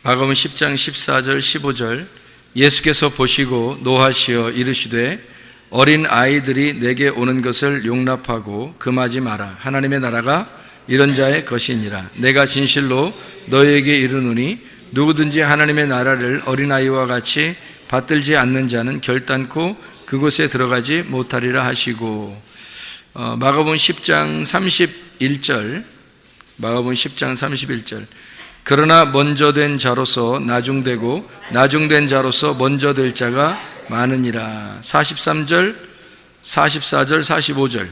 마가복음 10장 14절 15절 예수께서 보시고 노하시어 이르시되 어린 아이들이 내게 오는 것을 용납하고 금하지 마라. 하나님의 나라가 이런 자의 것이니라. 내가 진실로 너희에게 이르노니 누구든지 하나님의 나라를 어린아이와 같이 받들지 않는 자는 결단코 그곳에 들어가지 못하리라 하시고, 마가복음 10장 31절 마가복음 10장 31절 그러나 먼저 된 자로서 나중되고 나중된 자로서 먼저 될 자가 많으니라. 43절 44절 45절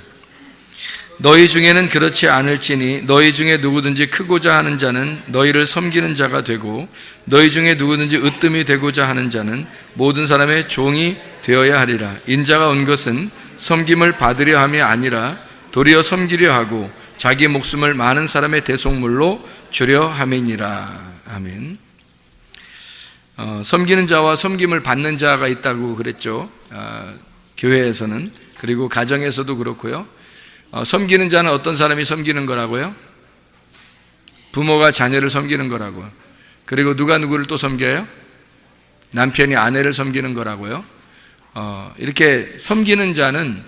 너희 중에는 그렇지 않을지니 너희 중에 누구든지 크고자 하는 자는 너희를 섬기는 자가 되고 너희 중에 누구든지 으뜸이 되고자 하는 자는 모든 사람의 종이 되어야 하리라. 인자가 온 것은 섬김을 받으려 함이 아니라 도리어 섬기려 하고 자기 목숨을 많은 사람의 대속물로 주려 함이니라. 아멘. 섬기는 자와 섬김을 받는 자가 있다고 그랬죠. 교회에서는, 그리고 가정에서도 그렇고요. 섬기는 자는 어떤 사람이 섬기는 거라고요? 부모가 자녀를 섬기는 거라고요. 그리고 누가 누구를 또 섬겨요? 남편이 아내를 섬기는 거라고요. 이렇게 섬기는 자는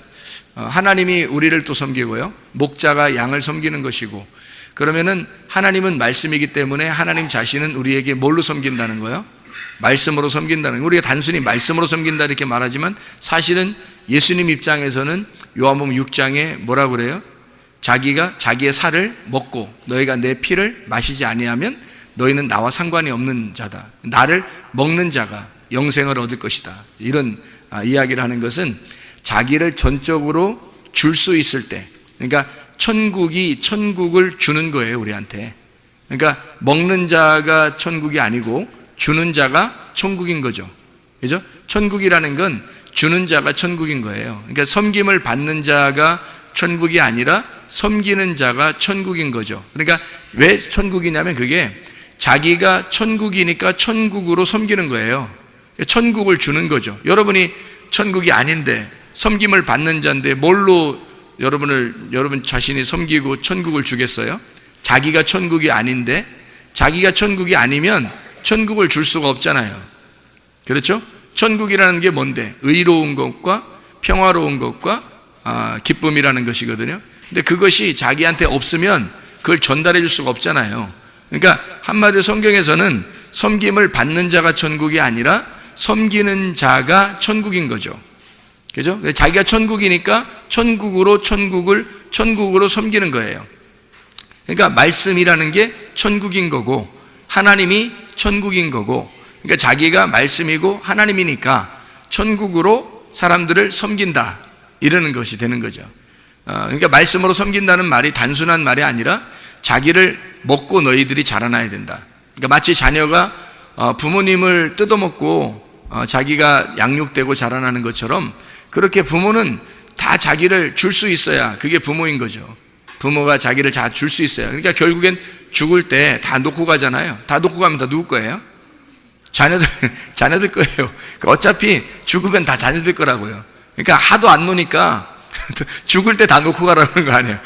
하나님이 우리를 또 섬기고요, 목자가 양을 섬기는 것이고, 그러면은 하나님은 말씀이기 때문에 하나님 자신은 우리에게 뭘로 섬긴다는 거예요? 말씀으로 섬긴다는 거예요. 우리가 단순히 말씀으로 섬긴다 이렇게 말하지만 사실은 예수님 입장에서는 요한복음 6장에 뭐라고 그래요? 자기가 자기의 살을 먹고 너희가 내 피를 마시지 아니하면 너희는 나와 상관이 없는 자다. 나를 먹는 자가 영생을 얻을 것이다. 이런 이야기를 하는 것은 자기를 전적으로 줄 수 있을 때, 그러니까 천국을 주는 거예요, 우리한테. 그러니까 먹는 자가 천국이 아니고 주는 자가 천국인 거죠. 그죠? 천국이라는 건 주는 자가 천국인 거예요. 그러니까 섬김을 받는 자가 천국이 아니라 섬기는 자가 천국인 거죠. 그러니까 왜 천국이냐면 그게 자기가 천국이니까 천국으로 섬기는 거예요. 천국을 주는 거죠. 여러분이 천국이 아닌데 섬김을 받는 자인데 뭘로 여러분 자신이 섬기고 천국을 주겠어요? 자기가 천국이 아닌데, 자기가 천국이 아니면 천국을 줄 수가 없잖아요. 그렇죠? 천국이라는 게 뭔데? 의로운 것과 평화로운 것과 기쁨이라는 것이거든요. 근데 그것이 자기한테 없으면 그걸 전달해 줄 수가 없잖아요. 그러니까 한마디로 성경에서는 섬김을 받는 자가 천국이 아니라 섬기는 자가 천국인 거죠. 그죠? 자기가 천국이니까 천국으로 섬기는 거예요. 그러니까 말씀이라는 게 천국인 거고 하나님이 천국인 거고, 그러니까 자기가 말씀이고 하나님이니까 천국으로 사람들을 섬긴다, 이러는 것이 되는 거죠. 그러니까 말씀으로 섬긴다는 말이 단순한 말이 아니라 자기를 먹고 너희들이 자라나야 된다. 그러니까 마치 자녀가 부모님을 뜯어먹고 자기가 양육되고 자라나는 것처럼, 그렇게 부모는 다 자기를 줄 수 있어야 그게 부모인 거죠. 부모가 자기를 다 줄 수 있어야. 그러니까 결국엔 죽을 때 다 놓고 가잖아요. 다 놓고 가면 다 누구 거예요? 자녀들 거예요. 그러니까 어차피 죽으면 다 자녀들 거라고요. 그러니까 하도 안 노니까 죽을 때 다 놓고 가라고 하는 거 아니에요.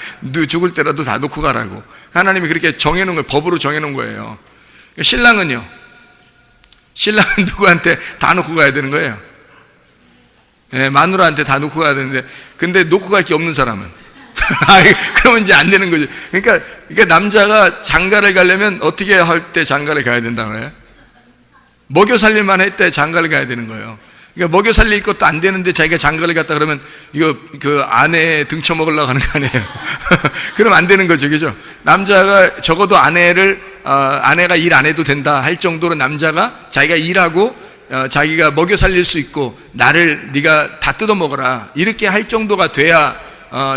죽을 때라도 다 놓고 가라고. 하나님이 그렇게 정해놓은 거예요. 법으로 정해놓은 거예요. 신랑은 누구한테 다 놓고 가야 되는 거예요? 마누라한테 다 놓고 가야 되는데, 근데 놓고 갈 게 없는 사람은 그러면 이제 안 되는 거죠. 그러니까 남자가 장가를 가려면 어떻게 할 때 장가를 가야 된다고 해요? 먹여 살릴만 할 때 장가를 가야 되는 거예요. 그러니까 먹여 살릴 것도 안 되는데 자기가 장가를 갔다 그러면 이거 그 아내 등쳐 먹으려고 하는 거 아니에요? 그러면 안 되는 거죠. 그죠? 남자가 적어도 아내가 일 안 해도 된다 할 정도로 남자가 자기가 일하고 자기가 먹여 살릴 수 있고 나를 네가 다 뜯어 먹어라 이렇게 할 정도가 돼야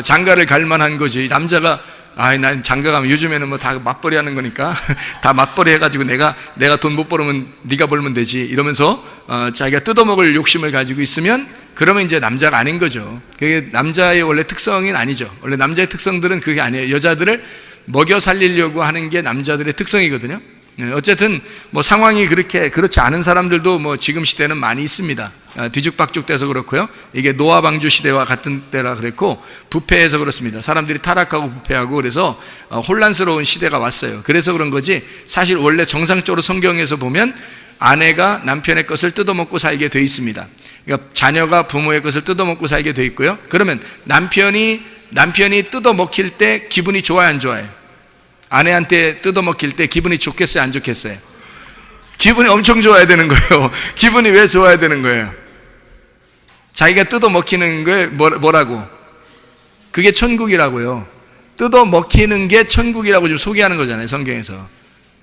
장가를 갈 만한 거지. 남자가 난 장가 가면 요즘에는 뭐 다 맞벌이 하는 거니까 다 맞벌이 해가지고 내가 돈 못 벌으면 네가 벌면 되지 이러면서 자기가 뜯어먹을 욕심을 가지고 있으면, 그러면 이제 남자가 아닌 거죠. 그게 남자의 원래 특성은 아니죠. 원래 남자의 특성들은 그게 아니에요. 여자들을 먹여 살리려고 하는 게 남자들의 특성이거든요. 어쨌든 뭐 상황이 그렇지 않은 사람들도 뭐 지금 시대는 많이 있습니다. 뒤죽박죽 돼서 그렇고요. 이게 노아 방주 시대와 같은 때라 그랬고, 부패해서 그렇습니다. 사람들이 타락하고 부패하고 그래서 혼란스러운 시대가 왔어요. 그래서 그런 거지, 사실 원래 정상적으로 성경에서 보면 아내가 남편의 것을 뜯어먹고 살게 돼 있습니다. 그러니까 자녀가 부모의 것을 뜯어먹고 살게 돼 있고요. 그러면 남편이 뜯어먹힐 때 기분이 좋아요, 안 좋아요? 아내한테 뜯어먹힐 때 기분이 좋겠어요, 안 좋겠어요? 기분이 엄청 좋아야 되는 거예요. 기분이 왜 좋아야 되는 거예요? 자기가 뜯어먹히는 게 뭐라고? 그게 천국이라고요. 뜯어먹히는 게 천국이라고 좀 소개하는 거잖아요, 성경에서.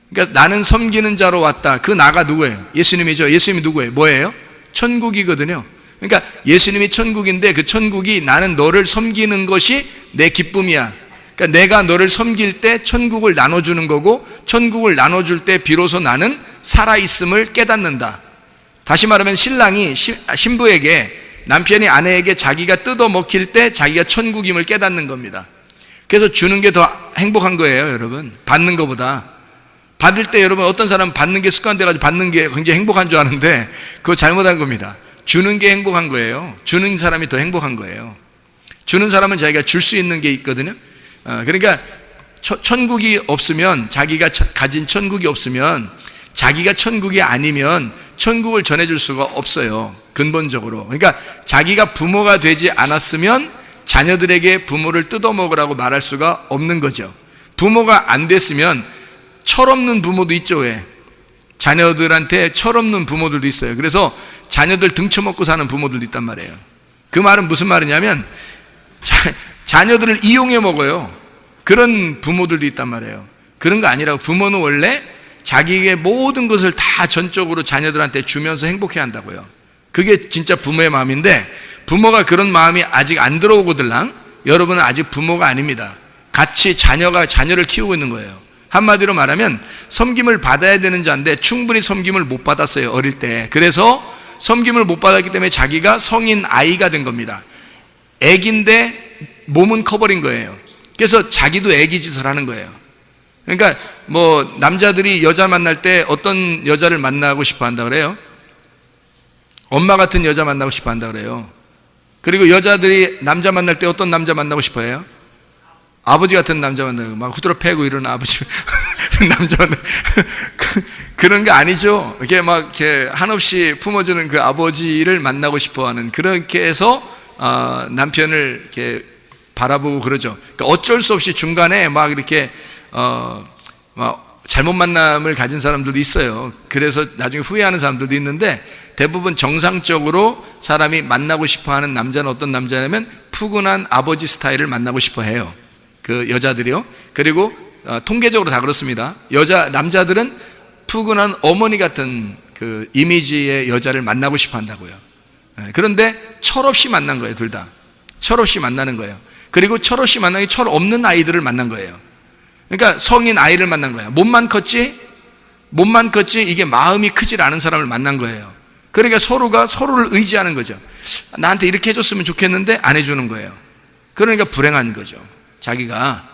그러니까 나는 섬기는 자로 왔다. 그 나가 누구예요? 예수님이죠. 예수님이 누구예요? 뭐예요? 천국이거든요. 그러니까 예수님이 천국인데, 그 천국이 나는 너를 섬기는 것이 내 기쁨이야. 그러니까 내가 너를 섬길 때 천국을 나눠주는 거고, 천국을 나눠줄 때 비로소 나는 살아있음을 깨닫는다. 다시 말하면 신랑이 신부에게, 남편이 아내에게 자기가 뜯어먹힐 때 자기가 천국임을 깨닫는 겁니다. 그래서 주는 게 더 행복한 거예요, 여러분. 받는 것보다. 받을 때 여러분, 어떤 사람은 받는 게 습관돼가지고 받는 게 굉장히 행복한 줄 아는데 그거 잘못한 겁니다. 주는 게 행복한 거예요. 주는 사람이 더 행복한 거예요. 주는 사람은 자기가 줄 수 있는 게 있거든요. 그러니까 천국이 없으면, 자기가 가진 천국이 없으면, 자기가 천국이 아니면 천국을 전해줄 수가 없어요, 근본적으로. 그러니까 자기가 부모가 되지 않았으면 자녀들에게 부모를 뜯어먹으라고 말할 수가 없는 거죠. 부모가 안 됐으면 철없는 부모도 있죠. 왜? 자녀들한테 철없는 부모들도 있어요. 그래서 자녀들 등쳐먹고 사는 부모들도 있단 말이에요. 그 말은 무슨 말이냐면 자녀들을 이용해 먹어요. 그런 부모들도 있단 말이에요. 그런 거 아니라고. 부모는 원래 자기의 모든 것을 다 전적으로 자녀들한테 주면서 행복해 한다고요. 그게 진짜 부모의 마음인데, 부모가 그런 마음이 아직 안 들어오거들랑 여러분은 아직 부모가 아닙니다. 같이 자녀가 자녀를 키우고 있는 거예요. 한마디로 말하면 섬김을 받아야 되는 자인데 충분히 섬김을 못 받았어요, 어릴 때. 그래서 섬김을 못 받았기 때문에 자기가 성인 아이가 된 겁니다. 애기인데 몸은 커버린 거예요. 그래서 자기도 애기 짓을 하는 거예요. 그러니까 뭐 남자들이 여자 만날 때 어떤 여자를 만나고 싶어 한다 그래요? 엄마 같은 여자 만나고 싶어 한다 그래요. 그리고 여자들이 남자 만날 때 어떤 남자 만나고 싶어 해요? 아버지 같은 남자 만나고 막 후드러 패고 이러는 아버지 남자 만나고 그런 게 아니죠. 이게 막 이렇게 한없이 품어주는 그 아버지를 만나고 싶어 하는, 그렇게 해서 남편을 이렇게 바라보고 그러죠. 그러니까 어쩔 수 없이 중간에 막 이렇게 막 잘못 만남을 가진 사람들도 있어요. 그래서 나중에 후회하는 사람들도 있는데, 대부분 정상적으로 사람이 만나고 싶어하는 남자는 어떤 남자냐면 푸근한 아버지 스타일을 만나고 싶어 해요, 그 여자들이요. 그리고 통계적으로 다 그렇습니다. 남자들은 푸근한 어머니 같은 그 이미지의 여자를 만나고 싶어 한다고요. 그런데 철없이 만난 거예요, 둘 다. 철없이 만나는 거예요. 그리고 철없이 만나기 철 없는 아이들을 만난 거예요. 그러니까 성인 아이를 만난 거예요. 몸만 컸지 이게 마음이 크질 않은 사람을 만난 거예요. 그러니까 서로가 서로를 의지하는 거죠. 나한테 이렇게 해줬으면 좋겠는데 안 해주는 거예요. 그러니까 불행한 거죠, 자기가.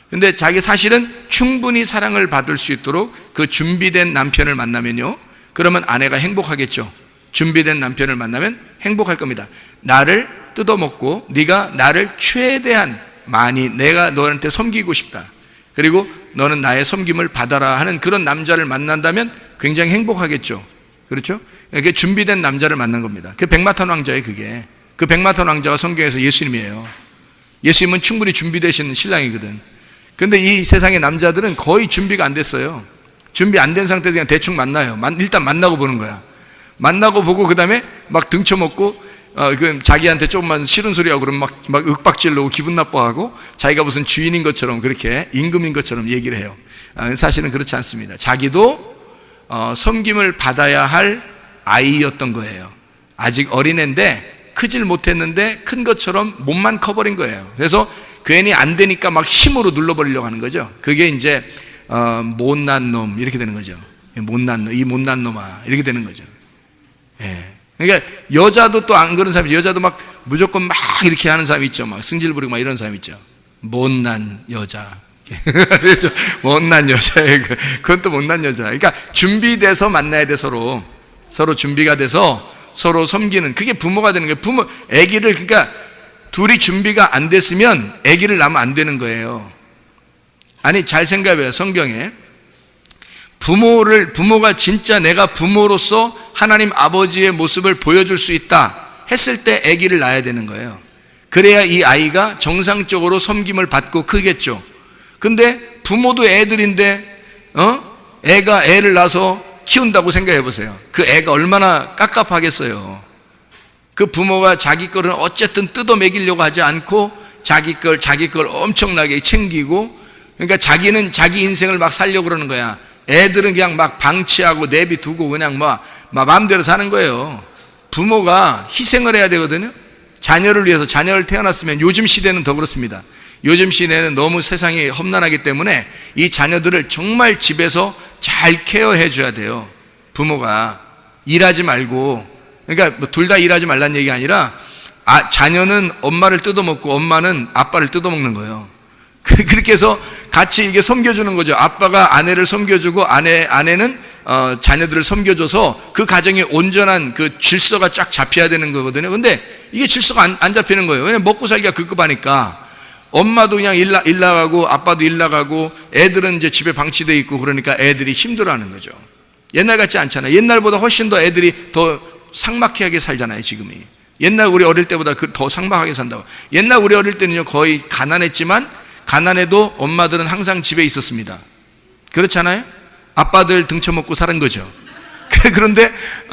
근데 자기 사실은 충분히 사랑을 받을 수 있도록 그 준비된 남편을 만나면요, 그러면 아내가 행복하겠죠. 준비된 남편을 만나면 행복할 겁니다. 나를 뜯어먹고 네가 나를 최대한 많이, 내가 너한테 섬기고 싶다, 그리고 너는 나의 섬김을 받아라 하는 그런 남자를 만난다면 굉장히 행복하겠죠. 그렇죠? 그게 준비된 남자를 만난 겁니다. 그 백마탄 왕자예요, 그게. 그 백마탄 왕자가 성경에서 예수님이에요. 예수님은 충분히 준비되신 신랑이거든. 근데 이 세상의 남자들은 거의 준비가 안 됐어요. 준비 안 된 상태에서 그냥 대충 만나요. 일단 만나고 보는 거야. 만나고 보고 그 다음에 막 등쳐먹고 자기한테 조금만 싫은 소리하고 그러면 막 윽박질르고 기분 나빠하고 자기가 무슨 주인인 것처럼, 그렇게 임금인 것처럼 얘기를 해요. 사실은 그렇지 않습니다. 자기도 섬김을 받아야 할 아이였던 거예요. 아직 어린애인데 크질 못했는데 큰 것처럼 몸만 커버린 거예요. 그래서 괜히 안 되니까 막 힘으로 눌러버리려고 하는 거죠. 그게 이제 못난 놈 이렇게 되는 거죠. 못난 놈, 이 못난 놈아 이렇게 되는 거죠. 예. 그러니까 여자도 또 안 그런 사람이, 여자도 막 무조건 막 이렇게 하는 사람이 있죠. 막 승질 부리고 막 이런 사람이 있죠. 못난 여자 못난 여자예요. 그건 또 못난 여자. 그러니까 준비돼서 만나야 돼. 서로 준비가 돼서 서로 섬기는, 그게 부모가 되는 거예요. 아기를, 그러니까 둘이 준비가 안 됐으면 아기를 낳으면 안 되는 거예요. 아니, 잘 생각해요. 성경에 부모가 진짜 내가 부모로서 하나님 아버지의 모습을 보여줄 수 있다 했을 때 아기를 낳아야 되는 거예요. 그래야 이 아이가 정상적으로 섬김을 받고 크겠죠. 근데 부모도 애들인데 애가 애를 낳아서 키운다고 생각해 보세요. 그 애가 얼마나 깝깝하겠어요. 그 부모가 자기 거를 어쨌든 뜯어 먹이려고 하지 않고 자기 걸 엄청나게 챙기고, 그러니까 자기는 자기 인생을 막 살려고 그러는 거야. 애들은 그냥 막 방치하고 내비두고 그냥 막 마음대로 사는 거예요. 부모가 희생을 해야 되거든요. 자녀를 위해서. 자녀를 태어났으면, 요즘 시대는 더 그렇습니다. 요즘 시대는 너무 세상이 험난하기 때문에 이 자녀들을 정말 집에서 잘 케어해 줘야 돼요. 부모가 일하지 말고, 그러니까 둘 다 일하지 말란 얘기가 아니라 자녀는 엄마를 뜯어먹고 엄마는 아빠를 뜯어먹는 거예요. 그렇게 해서 같이 이게 섬겨주는 거죠. 아빠가 아내를 섬겨주고 아내는 자녀들을 섬겨줘서 그 가정에 온전한 그 질서가 쫙 잡혀야 되는 거거든요. 근데 이게 질서가 안 잡히는 거예요. 왜냐면 먹고 살기가 급급하니까. 엄마도 그냥 일 나가고 아빠도 일 나가고 애들은 이제 집에 방치돼 있고, 그러니까 애들이 힘들어하는 거죠. 옛날 같지 않잖아요. 옛날보다 훨씬 더 애들이 더 삭막하게 살잖아요, 지금이. 옛날 우리 어릴 때보다 더 삭막하게 산다고. 옛날 우리 어릴 때는요, 거의 가난했지만 가난해도 엄마들은 항상 집에 있었습니다. 그렇잖아요? 아빠들 등쳐먹고 사는 거죠. 그런데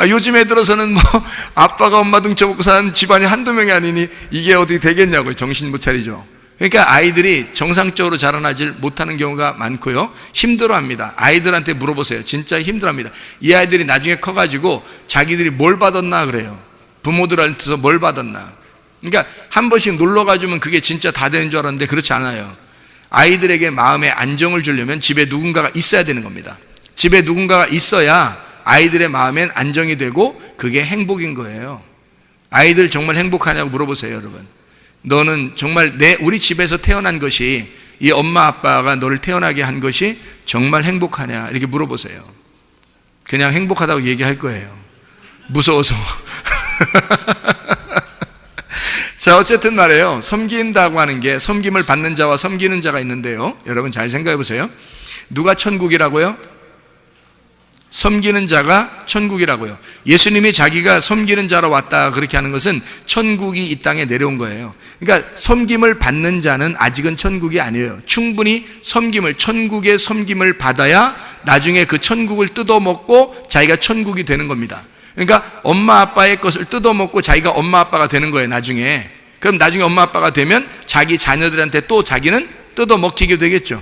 요즘 애들어서는 아빠가 엄마 등쳐먹고 사는 집안이 한두 명이 아니니 이게 어떻게 되겠냐고요. 정신 못 차리죠. 그러니까 아이들이 정상적으로 자라나질 못하는 경우가 많고요. 힘들어합니다. 아이들한테 물어보세요. 진짜 힘들어합니다. 이 아이들이 나중에 커가지고 자기들이 뭘 받았나 그래요. 부모들한테서 뭘 받았나. 그러니까 한 번씩 놀러가주면 그게 진짜 다 되는 줄 알았는데 그렇지 않아요. 아이들에게 마음의 안정을 주려면 집에 누군가가 있어야 되는 겁니다. 집에 누군가가 있어야 아이들의 마음엔 안정이 되고 그게 행복인 거예요. 아이들 정말 행복하냐고 물어보세요, 여러분. 너는 정말 우리 집에서 태어난 것이, 이 엄마 아빠가 너를 태어나게 한 것이 정말 행복하냐 이렇게 물어보세요. 그냥 행복하다고 얘기할 거예요. 무서워서. 자, 어쨌든 말이에요. 섬긴다고 하는 게 섬김을 받는 자와 섬기는 자가 있는데요. 여러분 잘 생각해 보세요. 누가 천국이라고요? 섬기는 자가 천국이라고요. 예수님이 자기가 섬기는 자로 왔다 그렇게 하는 것은 천국이 이 땅에 내려온 거예요. 그러니까 섬김을 받는 자는 아직은 천국이 아니에요. 충분히 천국의 섬김을 받아야 나중에 그 천국을 뜯어먹고 자기가 천국이 되는 겁니다. 그러니까 엄마 아빠의 것을 뜯어먹고 자기가 엄마 아빠가 되는 거예요, 나중에. 그럼 나중에 엄마 아빠가 되면 자기 자녀들한테 또 자기는 뜯어먹히게 되겠죠.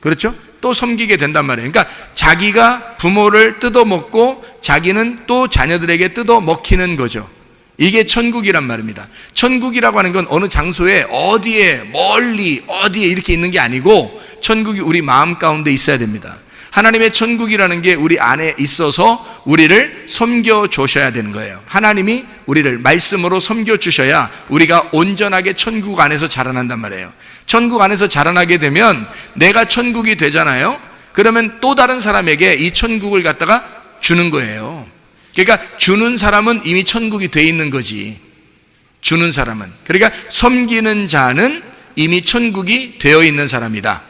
그렇죠? 또 섬기게 된단 말이에요. 그러니까 자기가 부모를 뜯어먹고 자기는 또 자녀들에게 뜯어먹히는 거죠. 이게 천국이란 말입니다. 천국이라고 하는 건 어느 장소에 어디에 멀리 어디에 이렇게 있는 게 아니고 천국이 우리 마음 가운데 있어야 됩니다. 하나님의 천국이라는 게 우리 안에 있어서 우리를 섬겨 주셔야 되는 거예요. 하나님이 우리를 말씀으로 섬겨 주셔야 우리가 온전하게 천국 안에서 자라난단 말이에요. 천국 안에서 자라나게 되면 내가 천국이 되잖아요. 그러면 또 다른 사람에게 이 천국을 갖다가 주는 거예요. 그러니까 주는 사람은 이미 천국이 돼 있는 거지. 주는 사람은. 그러니까 섬기는 자는 이미 천국이 되어 있는 사람이다.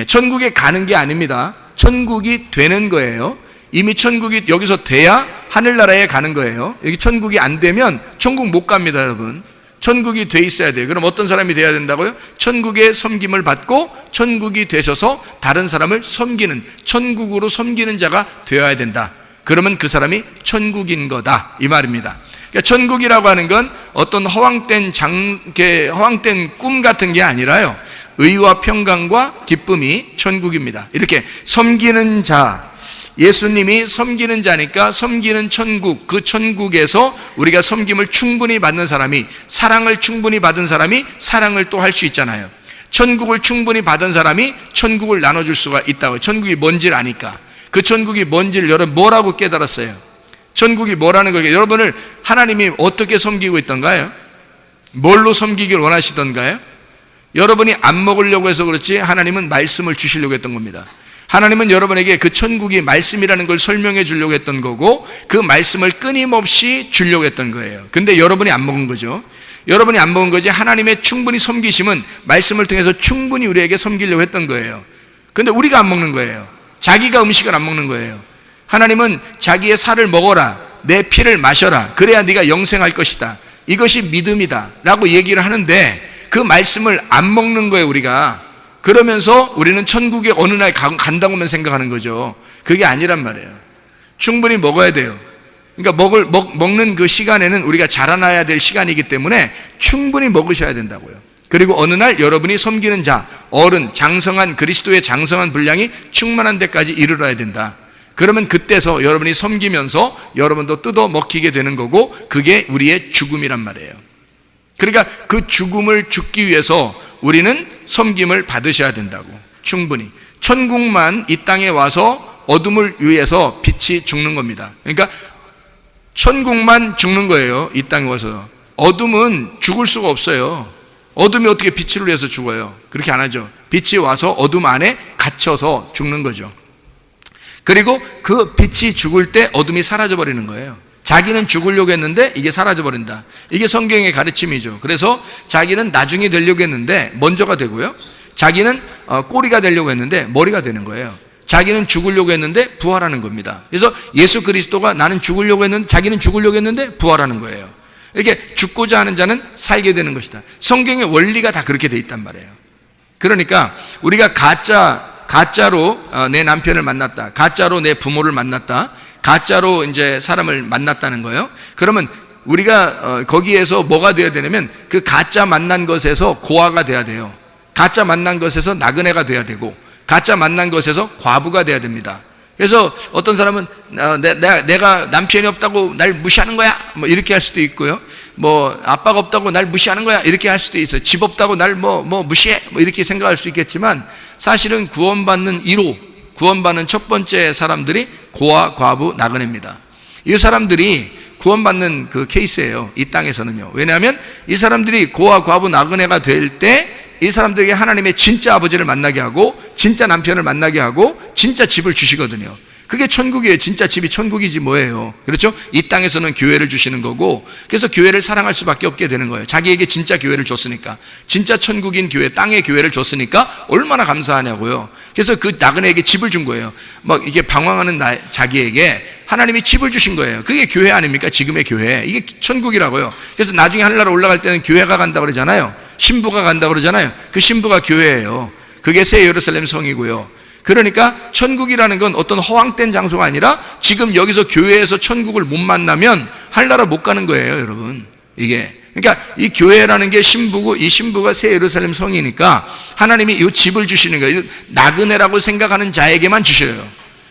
천국에 가는 게 아닙니다. 천국이 되는 거예요. 이미 천국이 여기서 돼야 하늘나라에 가는 거예요. 여기 천국이 안 되면 천국 못 갑니다, 여러분. 천국이 돼 있어야 돼요. 그럼 어떤 사람이 돼야 된다고요? 천국의 섬김을 받고 천국이 되셔서 다른 사람을 섬기는, 천국으로 섬기는 자가 되어야 된다. 그러면 그 사람이 천국인 거다, 이 말입니다. 그러니까 천국이라고 하는 건 어떤 허황된 꿈 같은 게 아니라요, 의와 평강과 기쁨이 천국입니다. 이렇게 섬기는 자, 예수님이 섬기는 자니까 섬기는 천국, 그 천국에서 우리가 섬김을 충분히 받는 사람이, 사랑을 충분히 받은 사람이 사랑을 또 할 수 있잖아요. 천국을 충분히 받은 사람이 천국을 나눠줄 수가 있다고요. 천국이 뭔지를 아니까. 그 천국이 뭔지를 여러분 뭐라고 깨달았어요? 천국이 뭐라는 거예요? 여러분을 하나님이 어떻게 섬기고 있던가요? 뭘로 섬기길 원하시던가요? 여러분이 안 먹으려고 해서 그렇지 하나님은 말씀을 주시려고 했던 겁니다. 하나님은 여러분에게 그 천국이 말씀이라는 걸 설명해 주려고 했던 거고 그 말씀을 끊임없이 주려고 했던 거예요. 근데 여러분이 안 먹은 거죠. 여러분이 안 먹은 거지 하나님의 충분히 섬기심은 말씀을 통해서 충분히 우리에게 섬기려고 했던 거예요. 근데 우리가 안 먹는 거예요. 자기가 음식을 안 먹는 거예요. 하나님은 자기의 살을 먹어라, 내 피를 마셔라, 그래야 네가 영생할 것이다, 이것이 믿음이다 라고 얘기를 하는데 그 말씀을 안 먹는 거예요 우리가. 그러면서 우리는 천국에 어느 날 간다고만 생각하는 거죠. 그게 아니란 말이에요. 충분히 먹어야 돼요. 그러니까 먹는 그 시간에는 우리가 자라나야 될 시간이기 때문에 충분히 먹으셔야 된다고요. 그리고 어느 날 여러분이 섬기는 자, 어른, 장성한 그리스도의 장성한 분량이 충만한 데까지 이르러야 된다. 그러면 그때서 여러분이 섬기면서 여러분도 뜯어 먹히게 되는 거고 그게 우리의 죽음이란 말이에요. 그러니까 그 죽음을 죽기 위해서 우리는 섬김을 받으셔야 된다고. 충분히 천국만 이 땅에 와서 어둠을 위해서 빛이 죽는 겁니다. 그러니까 천국만 죽는 거예요. 이 땅에 와서. 어둠은 죽을 수가 없어요. 어둠이 어떻게 빛을 위해서 죽어요? 그렇게 안 하죠. 빛이 와서 어둠 안에 갇혀서 죽는 거죠. 그리고 그 빛이 죽을 때 어둠이 사라져 버리는 거예요. 자기는 죽으려고 했는데 이게 사라져 버린다. 이게 성경의 가르침이죠. 그래서 자기는 나중에 되려고 했는데 먼저가 되고요, 자기는 꼬리가 되려고 했는데 머리가 되는 거예요. 자기는 죽으려고 했는데 부활하는 겁니다. 그래서 예수 그리스도가 나는 죽으려고 했는데, 자기는 죽으려고 했는데 부활하는 거예요. 이렇게 죽고자 하는 자는 살게 되는 것이다. 성경의 원리가 다 그렇게 돼 있단 말이에요. 그러니까 우리가 가짜로 내 남편을 만났다, 가짜로 내 부모를 만났다, 가짜로 이제 사람을 만났다는 거예요. 그러면 우리가 거기에서 뭐가 되어야 되냐면 그 가짜 만난 것에서 고아가 돼야 돼요. 가짜 만난 것에서 나그네가 돼야 되고 가짜 만난 것에서 과부가 돼야 됩니다. 그래서 어떤 사람은 내가 남편이 없다고 날 무시하는 거야 뭐 이렇게 할 수도 있고요, 뭐 아빠가 없다고 날 무시하는 거야 이렇게 할 수도 있어요. 집 없다고 날 뭐 무시해 뭐 이렇게 생각할 수 있겠지만 사실은 구원받는 1호, 구원받는 첫 번째 사람들이 고아, 과부, 나그네입니다. 이 사람들이 구원받는 그 케이스예요, 이 땅에서는요. 왜냐하면 이 사람들이 고아, 과부, 나그네가 될 때 이 사람들에게 하나님의 진짜 아버지를 만나게 하고 진짜 남편을 만나게 하고 진짜 집을 주시거든요. 그게 천국이에요. 진짜 집이 천국이지 뭐예요. 그렇죠? 이 땅에서는 교회를 주시는 거고, 그래서 교회를 사랑할 수밖에 없게 되는 거예요. 자기에게 진짜 교회를 줬으니까, 진짜 천국인 교회, 땅의 교회를 줬으니까 얼마나 감사하냐고요. 그래서 그 나그네에게 집을 준 거예요. 막 이게 방황하는 자기에게 하나님이 집을 주신 거예요. 그게 교회 아닙니까? 지금의 교회. 이게 천국이라고요. 그래서 나중에 하늘나라 올라갈 때는 교회가 간다고 그러잖아요. 신부가 간다고 그러잖아요. 그 신부가 교회예요. 그게 새 예루살렘 성이고요. 그러니까 천국이라는 건 어떤 허황된 장소가 아니라 지금 여기서 교회에서 천국을 못 만나면 하늘나라 못 가는 거예요, 여러분. 이게 그러니까 이 교회라는 게 신부고 이 신부가 새 예루살렘 성이니까 하나님이 이 집을 주시는 거예요. 나그네라고 생각하는 자에게만 주셔요.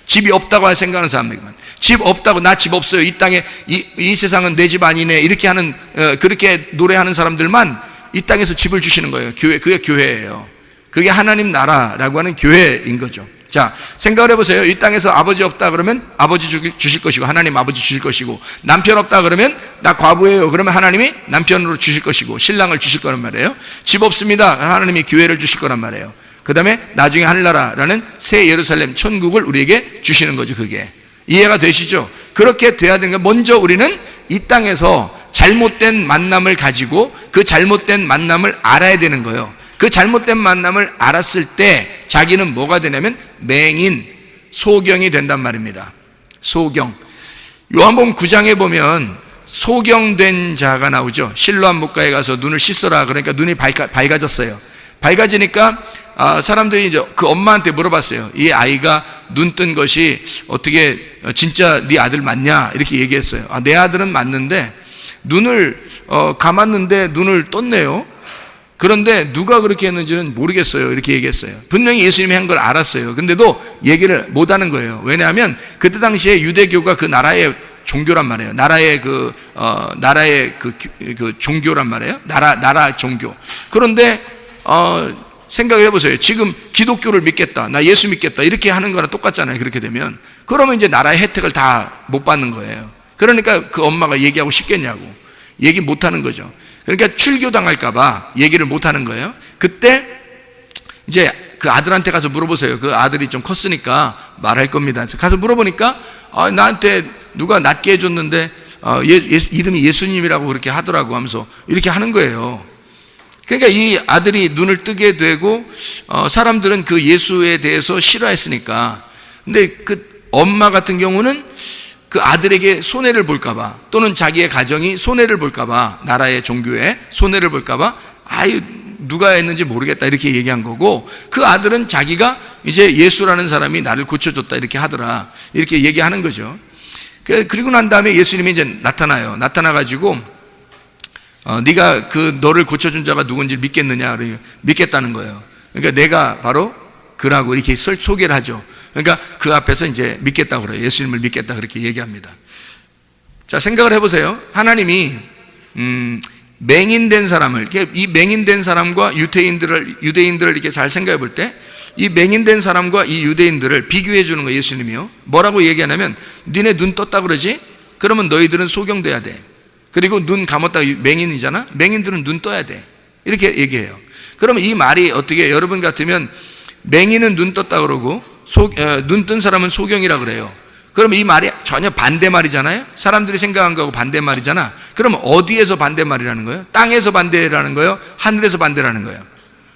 집이 없다고 생각하는 사람에게만. 집 없다고, 나 집 없어요, 이 땅에 이 세상은 내 집 아니네 이렇게 하는 그렇게 노래하는 사람들만 이 땅에서 집을 주시는 거예요. 교회, 그게 교회예요. 그게 하나님 나라라고 하는 교회인 거죠. 자, 생각을 해보세요. 이 땅에서 아버지 없다 그러면 아버지 주실 것이고 하나님 아버지 주실 것이고, 남편 없다 그러면 나 과부예요 그러면 하나님이 남편으로 주실 것이고 신랑을 주실 거란 말이에요. 집 없습니다, 하나님이 교회를 주실 거란 말이에요. 그 다음에 나중에 하늘나라라는 새 예루살렘 천국을 우리에게 주시는 거죠. 그게 이해가 되시죠? 그렇게 돼야 되는 거. 먼저 우리는 이 땅에서 잘못된 만남을 가지고 그 잘못된 만남을 알아야 되는 거예요. 그 잘못된 만남을 알았을 때 자기는 뭐가 되냐면 맹인, 소경이 된단 말입니다. 소경. 요한복음 9장에 보면 소경된 자가 나오죠. 실로암 목가에 가서 눈을 씻어라 그러니까 눈이 밝아졌어요. 밝아지니까 사람들이 이제 그 엄마한테 물어봤어요. 이 아이가 눈 뜬 것이 어떻게 진짜 네 아들 맞냐 이렇게 얘기했어요. 내 아들은 맞는데 눈을 감았는데 눈을 떴네요. 그런데 누가 그렇게 했는지는 모르겠어요 이렇게 얘기했어요. 분명히 예수님이 한 걸 알았어요. 근데도 얘기를 못하는 거예요. 왜냐하면 그때 당시에 유대교가 그 나라의 종교란 말이에요. 나라의 그 종교란 말이에요. 나라 종교. 그런데 생각해 보세요. 지금 기독교를 믿겠다, 나 예수 믿겠다 이렇게 하는 거랑 똑같잖아요. 그렇게 되면 그러면 이제 나라의 혜택을 다 못 받는 거예요. 그러니까 그 엄마가 얘기하고 싶겠냐고, 얘기 못 하는 거죠. 그러니까 출교당할까봐 얘기를 못하는 거예요. 그때 이제 그 아들한테 가서 물어보세요. 그 아들이 좀 컸으니까 말할 겁니다. 가서 물어보니까 나한테 누가 낫게 해줬는데 이름이 예수님이라고 그렇게 하더라고 하면서 이렇게 하는 거예요. 그러니까 이 아들이 눈을 뜨게 되고 사람들은 그 예수에 대해서 싫어했으니까. 근데 그 엄마 같은 경우는 그 아들에게 손해를 볼까봐, 또는 자기의 가정이 손해를 볼까봐, 나라의 종교에 손해를 볼까봐 누가 했는지 모르겠다 이렇게 얘기한 거고, 그 아들은 자기가 이제 예수라는 사람이 나를 고쳐줬다 이렇게 하더라 이렇게 얘기하는 거죠. 그리고 난 다음에 예수님이 이제 나타나요. 나타나가지고 네가 그 너를 고쳐준 자가 누군지 믿겠느냐? 믿겠다는 거예요. 그러니까 내가 바로 그라고 이렇게 소개를 하죠. 그러니까 그 앞에서 이제 믿겠다고 그래요. 예수님을 믿겠다 그렇게 얘기합니다. 자, 생각을 해보세요. 하나님이 맹인된 사람을, 이 맹인된 사람과 유대인들을 이렇게 잘 생각해 볼 때, 이 맹인된 사람과 이 유대인들을 비교해 주는 거예요. 예수님이요. 뭐라고 얘기하냐면, 니네 눈 떴다 그러지? 그러면 너희들은 소경돼야 돼. 그리고 눈 감았다, 맹인이잖아? 맹인들은 눈 떠야 돼. 이렇게 얘기해요. 그러면 이 말이 어떻게, 여러분 같으면 맹인은 눈 떴다 그러고 눈 뜬 사람은 소경이라 그래요. 그러면 이 말이 전혀 반대말이잖아요. 사람들이 생각한 거하고 반대말이잖아. 그러면 어디에서 반대말이라는 거예요? 땅에서 반대라는 거예요? 하늘에서 반대라는 거예요?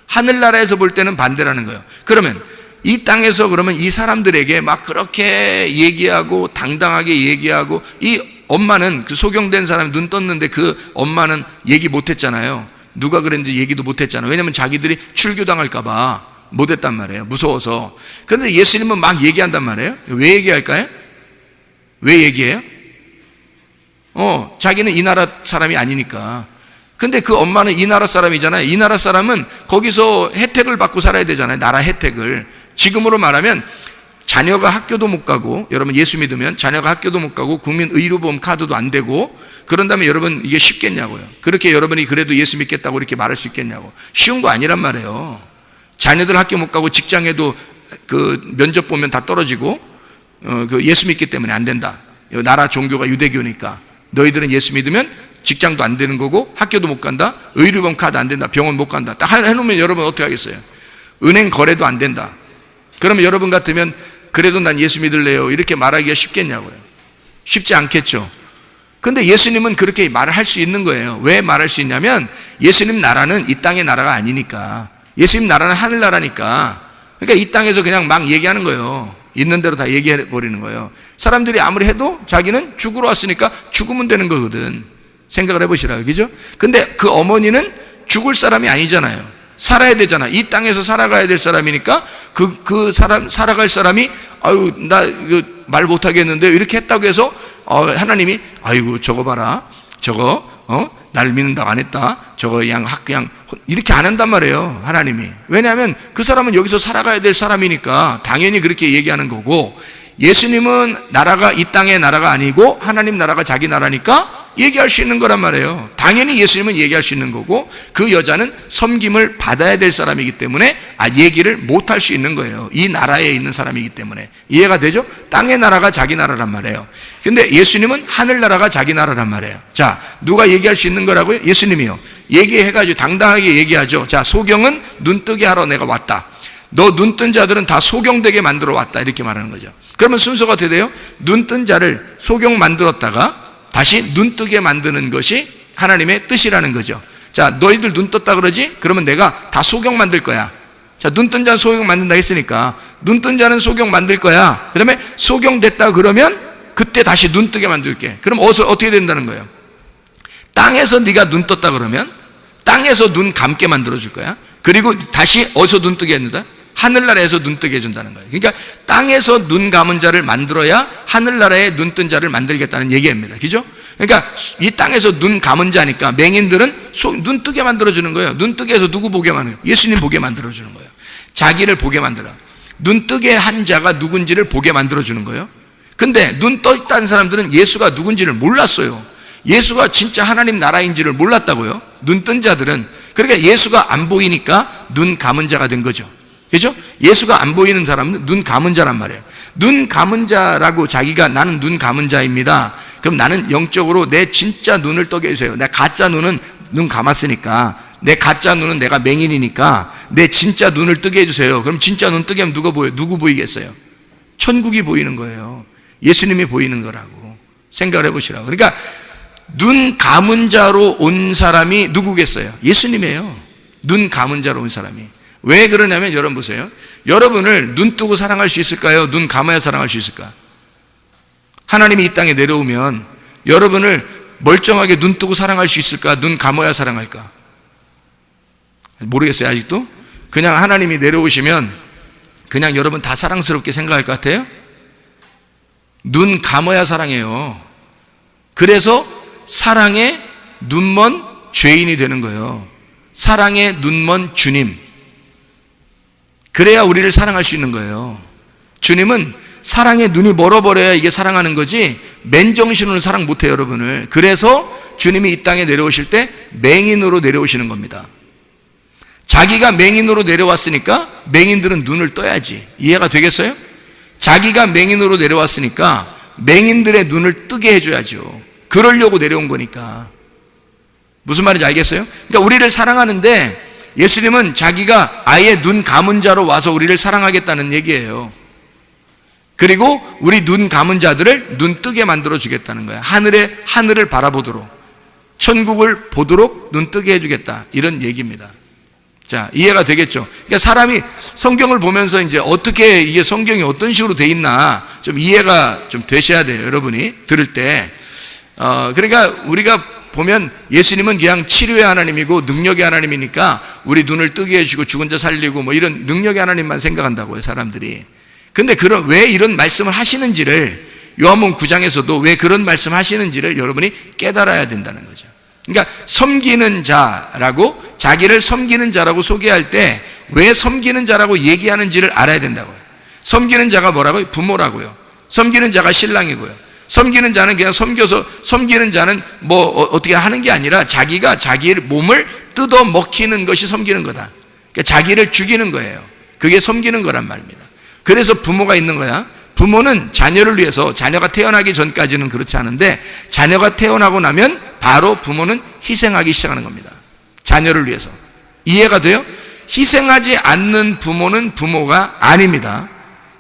하늘나라에서 볼 때는 반대라는 거예요. 그러면 이 땅에서 그러면 이 사람들에게 막 그렇게 얘기하고 당당하게 얘기하고, 이 엄마는 그 소경된 사람이 눈 떴는데 그 엄마는 얘기 못했잖아요. 누가 그랬는지 얘기도 못했잖아요. 왜냐하면 자기들이 출교당할까봐 못했단 말이에요. 무서워서. 그런데 예수님은 막 얘기한단 말이에요. 왜 얘기할까요? 왜 얘기해요? 자기는 이 나라 사람이 아니니까. 근데 그 엄마는 이 나라 사람이잖아요. 이 나라 사람은 거기서 혜택을 받고 살아야 되잖아요. 나라 혜택을. 지금으로 말하면 자녀가 학교도 못 가고, 여러분 예수 믿으면 자녀가 학교도 못 가고 국민 의료보험 카드도 안 되고, 그런다면 여러분 이게 쉽겠냐고요. 그렇게 여러분이 그래도 예수 믿겠다고 이렇게 말할 수 있겠냐고. 쉬운 거 아니란 말이에요. 자녀들 학교 못 가고 직장에도 그 면접 보면 다 떨어지고, 그 예수 믿기 때문에 안 된다. 나라 종교가 유대교니까 너희들은 예수 믿으면 직장도 안 되는 거고 학교도 못 간다, 의료보험 카드 안 된다, 병원 못 간다. 딱 해놓으면 여러분 어떻게 하겠어요? 은행 거래도 안 된다. 그러면 여러분 같으면 그래도 난 예수 믿을래요 이렇게 말하기가 쉽겠냐고요. 쉽지 않겠죠. 근데 예수님은 그렇게 말을 할 수 있는 거예요. 왜 말할 수 있냐면 예수님 나라는 이 땅의 나라가 아니니까. 예수님 나라는 하늘나라니까. 그러니까 이 땅에서 그냥 막 얘기하는 거예요. 있는 대로 다 얘기해 버리는 거예요. 사람들이 아무리 해도 자기는 죽으러 왔으니까 죽으면 되는 거거든. 생각을 해보시라고, 그죠? 근데 그 어머니는 죽을 사람이 아니잖아요. 살아야 되잖아. 이 땅에서 살아가야 될 사람이니까 그 사람, 살아갈 사람이 나 말 못하겠는데 이렇게 했다고 해서 하나님이 저거 봐라, 저거 나를 믿는다고 안 했다, 저거 그냥 이렇게 안 한단 말이에요. 하나님이. 왜냐하면 그 사람은 여기서 살아가야 될 사람이니까 당연히 그렇게 얘기하는 거고, 예수님은 나라가 이 땅의 나라가 아니고 하나님 나라가 자기 나라니까 얘기할 수 있는 거란 말이에요. 당연히 예수님은 얘기할 수 있는 거고, 그 여자는 섬김을 받아야 될 사람이기 때문에 얘기를 못 할 수 있는 거예요. 이 나라에 있는 사람이기 때문에. 이해가 되죠? 땅의 나라가 자기 나라란 말이에요. 근데 예수님은 하늘나라가 자기 나라란 말이에요. 자, 누가 얘기할 수 있는 거라고요? 예수님이요. 얘기해가지고 당당하게 얘기하죠. 자, 소경은 눈뜨게 하러 내가 왔다. 너 눈뜬 자들은 다 소경되게 만들어 왔다. 이렇게 말하는 거죠. 그러면 순서가 어떻게 돼요? 눈뜬 자를 소경 만들었다가 다시 눈 뜨게 만드는 것이 하나님의 뜻이라는 거죠. 자, 너희들 눈 떴다 그러지? 그러면 내가 다 소경 만들 거야. 자, 눈 뜬 자는 소경 만든다 했으니까 눈 뜬 자는 소경 만들 거야. 그다음에 소경 됐다 그러면 그때 다시 눈 뜨게 만들게. 그럼 어떻게 된다는 거예요? 땅에서 네가 눈 떴다 그러면 땅에서 눈 감게 만들어 줄 거야. 그리고 다시 어디서 눈 뜨게 했는다? 하늘나라에서 눈 뜨게 해준다는 거예요. 그러니까 땅에서 눈 감은 자를 만들어야 하늘나라에 눈 뜬 자를 만들겠다는 얘기입니다. 그죠? 그러니까 이 땅에서 눈 감은 자니까 맹인들은 눈 뜨게 만들어주는 거예요. 눈 뜨게 해서 누구 보게 만들어요? 예수님 보게 만들어주는 거예요. 자기를 보게 만들어. 눈 뜨게 한 자가 누군지를 보게 만들어주는 거예요. 근데 눈 떠 있다는 사람들은 예수가 누군지를 몰랐어요. 예수가 진짜 하나님 나라인지를 몰랐다고요. 눈 뜬 자들은. 그러니까 예수가 안 보이니까 눈 감은 자가 된 거죠. 그죠? 예수가 안 보이는 사람은 눈 감은 자란 말이에요. 눈 감은 자라고 자기가 나는 눈 감은 자입니다. 그럼 나는 영적으로 내 진짜 눈을 뜨게 해주세요. 내 가짜 눈은 눈 감았으니까, 내 가짜 눈은 내가 맹인이니까 내 진짜 눈을 뜨게 해주세요. 그럼 진짜 눈 뜨게 하면 누가 보여요? 누구 보이겠어요? 천국이 보이는 거예요. 예수님이 보이는 거라고 생각을 해보시라고. 그러니까 눈 감은 자로 온 사람이 누구겠어요? 예수님이에요. 눈 감은 자로 온 사람이. 왜 그러냐면 여러분 보세요. 여러분을 눈 뜨고 사랑할 수 있을까요? 눈 감아야 사랑할 수 있을까? 하나님이 이 땅에 내려오면 여러분을 멀쩡하게 눈 뜨고 사랑할 수 있을까? 눈 감아야 사랑할까? 모르겠어요, 아직도? 그냥 하나님이 내려오시면 그냥 여러분 다 사랑스럽게 생각할 것 같아요? 눈 감아야 사랑해요. 그래서 사랑의 눈먼 죄인이 되는 거예요. 사랑의 눈먼 주님. 그래야 우리를 사랑할 수 있는 거예요. 주님은 사랑의 눈이 멀어버려야 이게 사랑하는 거지 맨정신으로 사랑 못해요, 여러분을. 그래서 주님이 이 땅에 내려오실 때 맹인으로 내려오시는 겁니다. 자기가 맹인으로 내려왔으니까 맹인들은 눈을 떠야지. 이해가 되겠어요? 자기가 맹인으로 내려왔으니까 맹인들의 눈을 뜨게 해줘야죠. 그러려고 내려온 거니까. 무슨 말인지 알겠어요? 그러니까 우리를 사랑하는데 예수님은 자기가 아예 눈 감은 자로 와서 우리를 사랑하겠다는 얘기예요. 그리고 우리 눈 감은 자들을 눈 뜨게 만들어 주겠다는 거야. 하늘을 바라보도록, 천국을 보도록 눈 뜨게 해주겠다, 이런 얘기입니다. 자, 이해가 되겠죠? 그러니까 사람이 성경을 보면서 이제 어떻게 이게 성경이 어떤 식으로 돼 있나 좀 이해가 좀 되셔야 돼요, 여러분이 들을 때. 그러니까 우리가 보면 예수님은 그냥 치료의 하나님이고 능력의 하나님이니까 우리 눈을 뜨게 해주고 죽은 자 살리고 뭐 이런 능력의 하나님만 생각한다고요, 사람들이. 근데 왜 이런 말씀을 하시는지를, 요한복음 9장에서도 왜 그런 말씀 하시는지를 여러분이 깨달아야 된다는 거죠. 그러니까 섬기는 자라고, 자기를 섬기는 자라고 소개할 때 왜 섬기는 자라고 얘기하는지를 알아야 된다고요. 섬기는 자가 뭐라고요? 부모라고요. 섬기는 자가 신랑이고요. 섬기는 자는 그냥 섬겨서, 섬기는 자는 뭐 어떻게 하는 게 아니라 자기가 자기의 몸을 뜯어 먹히는 것이 섬기는 거다. 그러니까 자기를 죽이는 거예요. 그게 섬기는 거란 말입니다. 그래서 부모가 있는 거야. 부모는 자녀를 위해서, 자녀가 태어나기 전까지는 그렇지 않은데 자녀가 태어나고 나면 바로 부모는 희생하기 시작하는 겁니다. 자녀를 위해서. 이해가 돼요? 희생하지 않는 부모는 부모가 아닙니다.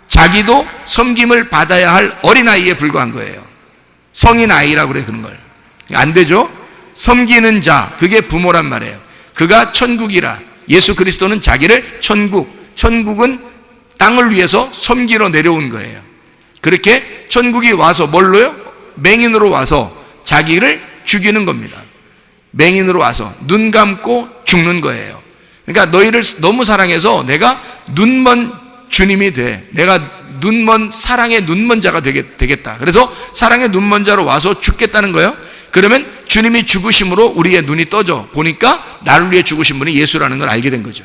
자기도 섬김을 받아야 할 어린아이에 불과한 거예요. 성인아이라고 그래, 그런 걸. 안 되죠? 섬기는 자, 그게 부모란 말이에요. 그가 천국이라. 예수 그리스도는 자기를 천국은 땅을 위해서 섬기러 내려온 거예요. 그렇게 천국이 와서 뭘로요? 맹인으로 와서 자기를 죽이는 겁니다. 맹인으로 와서 눈 감고 죽는 거예요. 그러니까 너희를 너무 사랑해서 내가 눈먼 주님이 돼. 내가 눈먼, 사랑의 눈먼 자가 되겠다. 그래서 사랑의 눈먼 자로 와서 죽겠다는 거예요. 그러면 주님이 죽으심으로 우리의 눈이 떠져 보니까 나를 위해 죽으신 분이 예수라는 걸 알게 된 거죠.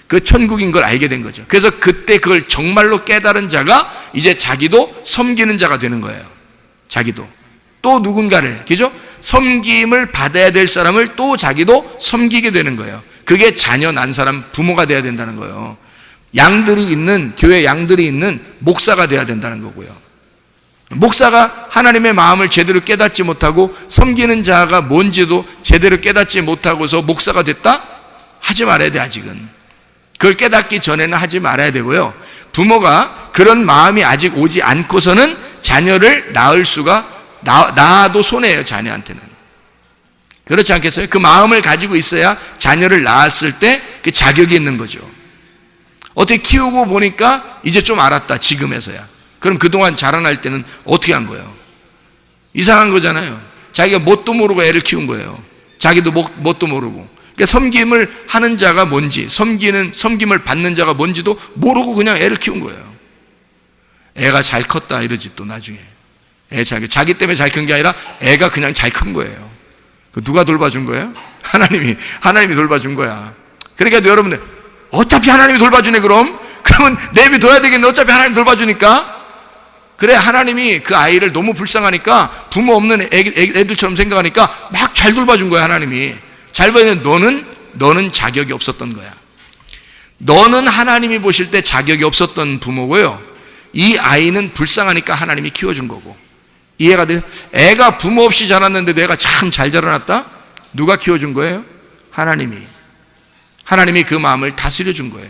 그 천국인 걸 알게 된 거죠. 그래서 그때 그걸 정말로 깨달은 자가 이제 자기도 섬기는 자가 되는 거예요. 자기도. 또 누군가를, 그죠? 섬김을 받아야 될 사람을 또 자기도 섬기게 되는 거예요. 그게 자녀 난 사람, 부모가 돼야 된다는 거예요. 양들이 있는, 교회 양들이 있는 목사가 돼야 된다는 거고요. 목사가 하나님의 마음을 제대로 깨닫지 못하고 섬기는 자가 뭔지도 제대로 깨닫지 못하고서 목사가 됐다? 하지 말아야 돼, 아직은. 그걸 깨닫기 전에는 하지 말아야 되고요. 부모가 그런 마음이 아직 오지 않고서는 자녀를 낳을 수가, 낳아도 손해예요, 자녀한테는. 그렇지 않겠어요? 그 마음을 가지고 있어야 자녀를 낳았을 때 그 자격이 있는 거죠. 어떻게 키우고 보니까 이제 좀 알았다, 지금에서야. 그럼 그동안 자라날 때는 어떻게 한 거예요? 이상한 거잖아요. 자기가 뭣도 모르고 애를 키운 거예요. 자기도 뭣도 모르고. 그러니까 섬김을 하는 자가 뭔지, 섬김을 받는 자가 뭔지도 모르고 그냥 애를 키운 거예요. 애가 잘 컸다 이러지 또 나중에. 자기 때문에 잘 큰 게 아니라 애가 그냥 잘 큰 거예요. 누가 돌봐준 거예요? 하나님이 돌봐준 거야. 그러니까 여러분들, 어차피 하나님이 돌봐주네, 그러면 내비둬야 되겠네. 어차피 하나님 돌봐주니까. 그래, 하나님이 그 아이를 너무 불쌍하니까 부모 없는 애들처럼 생각하니까 막 잘 돌봐준 거야, 하나님이. 잘 봐야되는데 너는 자격이 없었던 거야. 너는 하나님이 보실 때 자격이 없었던 부모고요. 이 아이는 불쌍하니까 하나님이 키워준 거고. 이해가 돼요? 애가 부모 없이 자랐는데도 애가 참 잘 자라났다? 누가 키워준 거예요? 하나님이 그 마음을 다스려 준 거예요.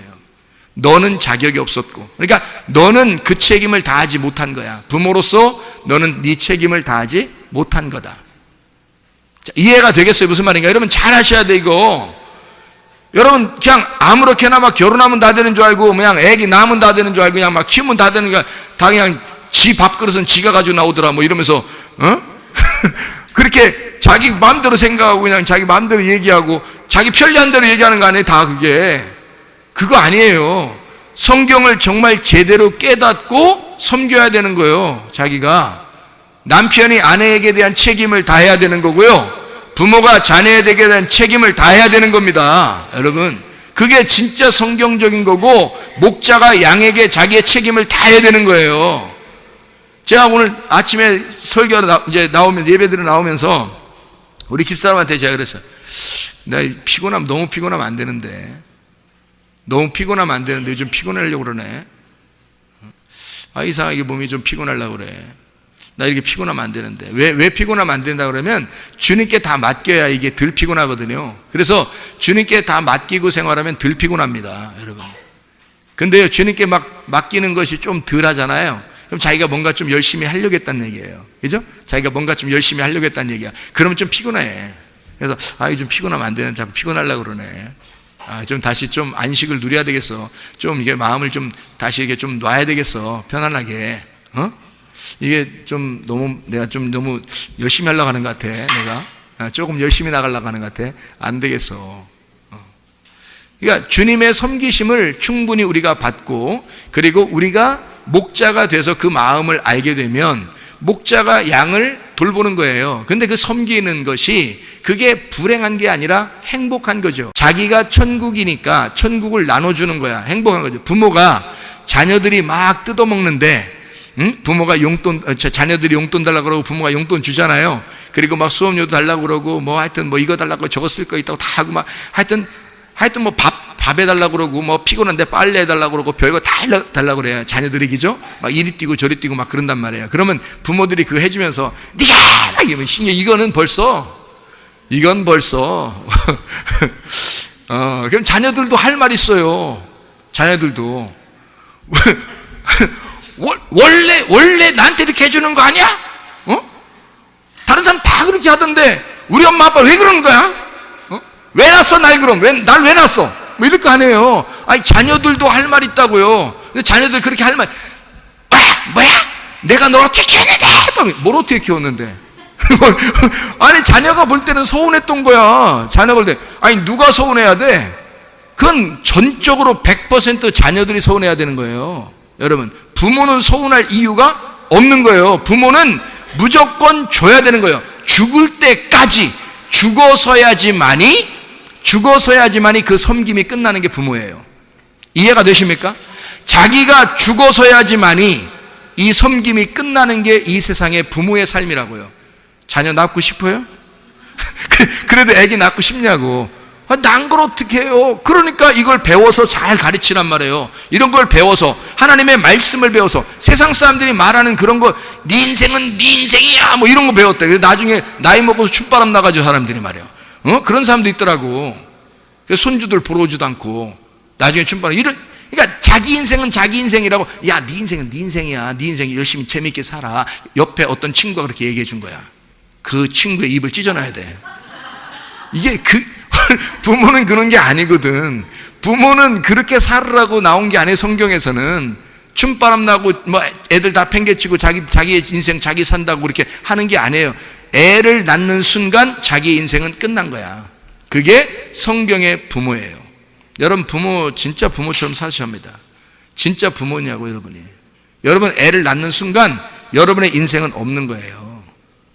너는 자격이 없었고, 그러니까 너는 그 책임을 다하지 못한 거야. 부모로서 너는 네 책임을 다하지 못한 거다. 자, 이해가 되겠어요? 무슨 말인가? 여러분 잘 하셔야 돼 이거. 여러분 그냥 아무렇게나 막 결혼하면 다 되는 줄 알고, 그냥 애기 낳으면 다 되는 줄 알고, 그냥 막 키우면 다 되는 거야. 다 그냥 지 밥그릇은 지가 가지고 나오더라 뭐 이러면서 그렇게 자기 마음대로 생각하고 그냥 자기 마음대로 얘기하고 자기 편리한 대로 얘기하는 거 아니에요? 다 그거 아니에요. 성경을 정말 제대로 깨닫고 섬겨야 되는 거예요. 자기가 남편이 아내에게 대한 책임을 다해야 되는 거고요, 부모가 자녀에게 대한 책임을 다해야 되는 겁니다. 여러분 그게 진짜 성경적인 거고, 목자가 양에게 자기의 책임을 다해야 되는 거예요. 제가 오늘 아침에 설교하러 이제 나오면서, 예배드려 나오면서 우리 집사람한테 제가 그랬어요. 나 피곤하면, 너무 피곤하면 안 되는데, 요즘 피곤하려고 그러네. 이상하게 몸이 좀 피곤하려고 그래. 나 이렇게 피곤하면 안 되는데. 왜 피곤하면 안 된다 그러면 주님께 다 맡겨야 이게 덜 피곤하거든요. 그래서 주님께 다 맡기고 생활하면 덜 피곤합니다, 여러분. 근데요, 주님께 막 맡기는 것이 좀 덜 하잖아요. 그럼 자기가 뭔가 좀 열심히 하려고 했다는 얘기예요. 그죠? 자기가 뭔가 좀 열심히 하려고 했다는 얘기야. 그러면 좀 피곤해. 그래서 요즘 피곤하면 안 되는, 자꾸 피곤하려고 그러네. 좀 다시 좀 안식을 누려야 되겠어. 좀 이게 마음을 좀 다시 이게 좀 놔야 되겠어. 편안하게. 이게 좀 내가 좀 너무 열심히 하려고 하는 것 같아. 내가 조금 열심히 나가려고 하는 것 같아. 안 되겠어. 그러니까 주님의 섬기심을 충분히 우리가 받고, 그리고 우리가 목자가 돼서 그 마음을 알게 되면 목자가 양을 돌보는 거예요. 근데 그 섬기는 것이 그게 불행한 게 아니라 행복한 거죠. 자기가 천국이니까 천국을 나눠주는 거야. 행복한 거죠. 부모가 자녀들이 막 뜯어먹는데, 부모가 자녀들이 용돈 달라고 그러고 부모가 용돈 주잖아요. 그리고 막 수업료도 달라고 그러고, 뭐 하여튼 뭐 이거 달라고 저거 쓸 거 있다고 다 하고 막 하여튼 뭐 밥 해달라고 그러고, 뭐 피곤한데 빨래 해달라고 그러고, 별거 다 달라고 그래요. 자녀들이, 그죠? 막 이리 뛰고 저리 뛰고 막 그런단 말이에요. 그러면 부모들이 그거 해주면서 네가 막 이러면 이건 벌써 그럼 자녀들도 할 말 있어요. 자녀들도 원래 나한테 이렇게 해주는 거 아니야? 다른 사람 다 그렇게 하던데 우리 엄마 아빠 왜 그러는 거야? 왜 낳았어 날? 그럼 날 왜 낳았어? 뭐 이럴 거 아니에요. 자녀들도 할 말 있다고요. 근데 자녀들 그렇게 할 말, 뭐야? 내가 널 어떻게 키웠는데? 뭘 어떻게 키웠는데? 아니 자녀가 볼 때는 서운했던 거야. 자녀가 볼 때. 누가 서운해야 돼? 그건 전적으로 100% 자녀들이 서운해야 되는 거예요. 여러분, 부모는 서운할 이유가 없는 거예요. 부모는 무조건 줘야 되는 거예요. 죽을 때까지 죽어서야지만이 그 섬김이 끝나는 게 부모예요. 이해가 되십니까? 자기가 죽어서야지만이 이 섬김이 끝나는 게 이 세상의 부모의 삶이라고요. 자녀 낳고 싶어요? 그래도 애기 낳고 싶냐고. 난 걸 어떻게 해요? 그러니까 이걸 배워서 잘 가르치란 말이에요. 이런 걸 배워서, 하나님의 말씀을 배워서, 세상 사람들이 말하는 그런 거, 네 인생은 네 인생이야 뭐 이런 거 배웠대. 나중에 나이 먹어서 춥바람 나가지고 사람들이 말이에요. 그런 사람도 있더라고. 손주들 보러 오지도 않고 나중에 춤바람 그러니까 자기 인생은 자기 인생이라고. 야, 네 인생은 네 인생이야. 네 인생 열심히 재밌게 살아. 옆에 어떤 친구가 그렇게 얘기해 준 거야. 그 친구의 입을 찢어놔야 돼. 이게 부모는 그런 게 아니거든. 부모는 그렇게 살으라고 나온 게 아니에요. 성경에서는 춤바람 나고 뭐 애들 다 팽개치고 자기의 인생 자기 산다고 그렇게 하는 게 아니에요. 애를 낳는 순간 자기의 인생은 끝난 거야. 그게 성경의 부모예요. 여러분, 부모 진짜 부모처럼 사셔야 합니다. 진짜 부모냐고 여러분이. 여러분 애를 낳는 순간 여러분의 인생은 없는 거예요.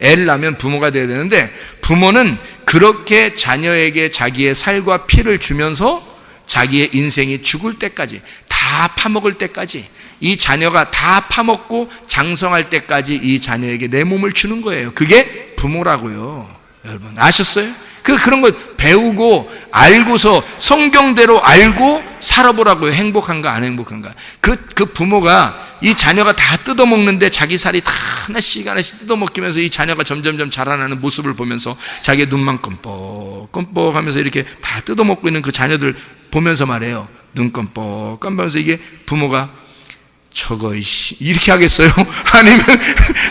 애를 낳으면 부모가 돼야 되는데, 부모는 그렇게 자녀에게 자기의 살과 피를 주면서 자기의 인생이 죽을 때까지, 다 파먹을 때까지, 이 자녀가 다 파먹고 장성할 때까지 이 자녀에게 내 몸을 주는 거예요. 그게 부모라고요. 여러분 아셨어요? 그런 거 배우고 알고서 성경대로 알고 살아보라고요. 행복한가 안 행복한가. 그 부모가 이 자녀가 다 뜯어먹는데 자기 살이 다 하나씩 뜯어먹기면서 이 자녀가 점점점 자라나는 모습을 보면서 자기의 눈만 껌뻑 하면서 이렇게 다 뜯어먹고 있는 그 자녀들 보면서 말해요. 눈 껌뻑 하면서 이게 부모가 저거 이렇게 하겠어요?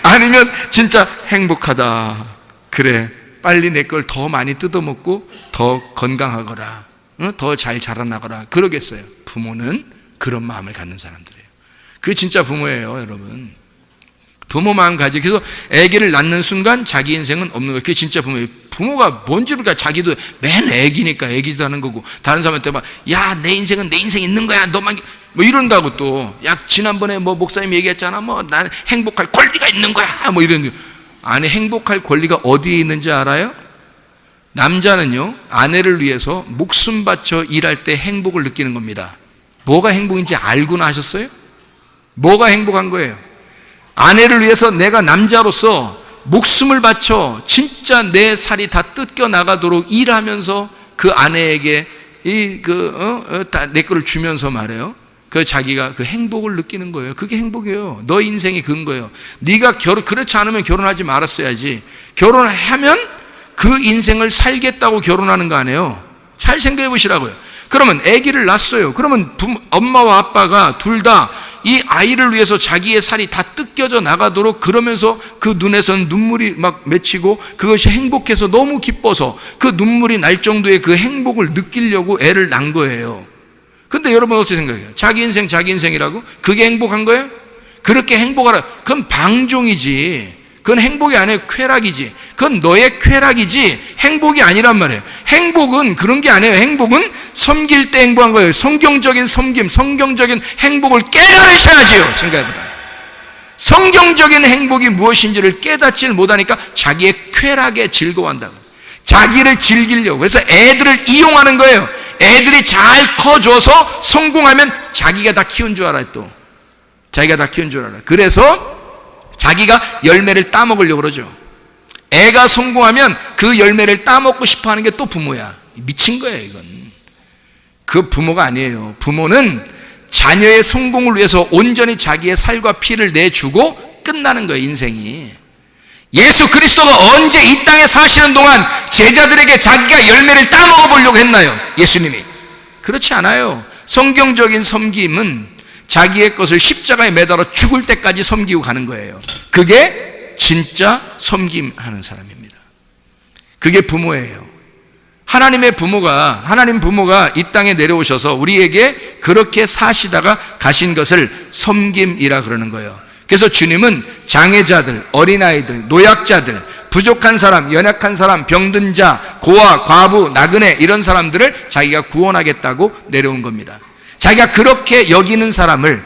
아니면 진짜 행복하다. 그래, 빨리 내 걸 더 많이 뜯어먹고 더 건강하거라, 더 잘 자라나거라 그러겠어요? 부모는 그런 마음을 갖는 사람들이에요. 그게 진짜 부모예요, 여러분. 부모 마음 가지고 그래서 아기를 낳는 순간 자기 인생은 없는 거예요. 그게 진짜 부모예요. 부모가 뭔지 모르니까 자기도 맨 아기니까 아기도 하는 거고, 다른 사람한테 막 야 내 인생은 내 인생 있는 거야 너만 뭐 이런다고 또 야 지난번에 뭐 목사님 얘기했잖아 뭐 난 행복할 권리가 있는 거야 뭐 이런. 아니, 행복할 권리가 어디에 있는지 알아요? 남자는요 아내를 위해서 목숨 바쳐 일할 때 행복을 느끼는 겁니다. 뭐가 행복인지 알고나 하셨어요? 뭐가 행복한 거예요? 아내를 위해서 내가 남자로서 목숨을 바쳐 진짜 내 살이 다 뜯겨 나가도록 일하면서 그 아내에게 다 내 거를 주면서 말해요. 그 자기가 그 행복을 느끼는 거예요. 그게 행복이에요. 너 인생이 그런 거예요. 네가 그렇지 않으면 결혼하지 말았어야지. 결혼하면 그 인생을 살겠다고 결혼하는 거 아니에요. 잘 생각해 보시라고요. 그러면 아기를 낳았어요. 그러면 엄마와 아빠가 둘 다 이 아이를 위해서 자기의 살이 다 뜯겨져 나가도록 그러면서 그 눈에서는 눈물이 막 맺히고 그것이 행복해서 너무 기뻐서 그 눈물이 날 정도의 그 행복을 느끼려고 애를 낳은 거예요. 근데 여러분 어떻게 생각해요? 자기 인생이라고? 그게 행복한 거예요? 그렇게 행복하라. 그건 방종이지. 그건 행복이 아니에요. 쾌락이지. 그건 너의 쾌락이지 행복이 아니란 말이에요. 행복은 그런 게 아니에요. 행복은 섬길 때 행복한 거예요. 성경적인 섬김, 성경적인 행복을 깨달으셔야지요. 생각해보다. 성경적인 행복이 무엇인지를 깨닫지를 못하니까 자기의 쾌락에 즐거워한다고. 자기를 즐기려고. 그래서 애들을 이용하는 거예요. 애들이 잘 커줘서 성공하면 자기가 다 키운 줄 알아요. 또 자기가 다 키운 줄 알아요. 그래서 자기가 열매를 따먹으려고 그러죠. 애가 성공하면 그 열매를 따먹고 싶어 하는 게 또 부모야. 미친 거예요, 이건. 그 부모가 아니에요. 부모는 자녀의 성공을 위해서 온전히 자기의 살과 피를 내주고 끝나는 거예요, 인생이. 예수 그리스도가 언제 이 땅에 사시는 동안 제자들에게 자기가 열매를 따먹어 보려고 했나요? 예수님이. 그렇지 않아요. 성경적인 섬김은 자기의 것을 십자가에 매달아 죽을 때까지 섬기고 가는 거예요. 그게 진짜 섬김하는 사람입니다. 그게 부모예요. 하나님 부모가 이 땅에 내려오셔서 우리에게 그렇게 사시다가 가신 것을 섬김이라 그러는 거예요. 그래서 주님은 장애자들, 어린아이들, 노약자들, 부족한 사람, 연약한 사람, 병든 자, 고아, 과부, 나그네 이런 사람들을 자기가 구원하겠다고 내려온 겁니다. 자기가 그렇게 여기는 사람을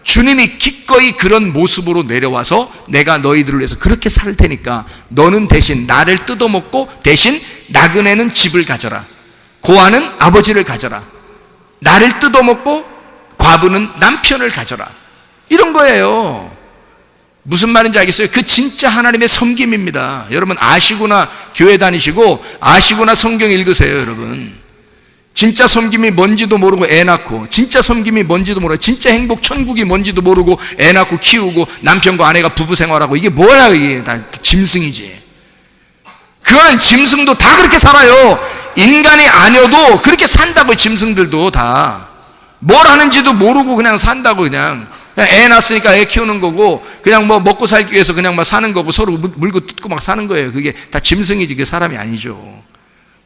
주님이 기꺼이 그런 모습으로 내려와서 내가 너희들을 위해서 그렇게 살 테니까 너는 대신 나를 뜯어먹고 대신 나그네는 집을 가져라, 고아는 아버지를 가져라, 나를 뜯어먹고 과부는 남편을 가져라, 이런 거예요. 무슨 말인지 알겠어요? 그 진짜 하나님의 섬김입니다. 여러분 아시구나, 교회 다니시고 아시구나, 성경 읽으세요. 여러분 진짜 섬김이 뭔지도 모르고 애 낳고, 진짜 섬김이 뭔지도 모르고, 진짜 행복 천국이 뭔지도 모르고 애 낳고 키우고 남편과 아내가 부부 생활하고, 이게 뭐야? 이게 다 짐승이지. 그거는 짐승도 다 그렇게 살아요. 인간이 아니어도 그렇게 산다고. 짐승들도 다 뭘 하는지도 모르고 그냥 산다고. 그냥 애 낳았으니까 애 키우는 거고, 그냥 뭐 먹고 살기 위해서 그냥 막 사는 거고, 서로 물고 뜯고 막 사는 거예요. 그게 다 짐승이지, 그게 사람이 아니죠.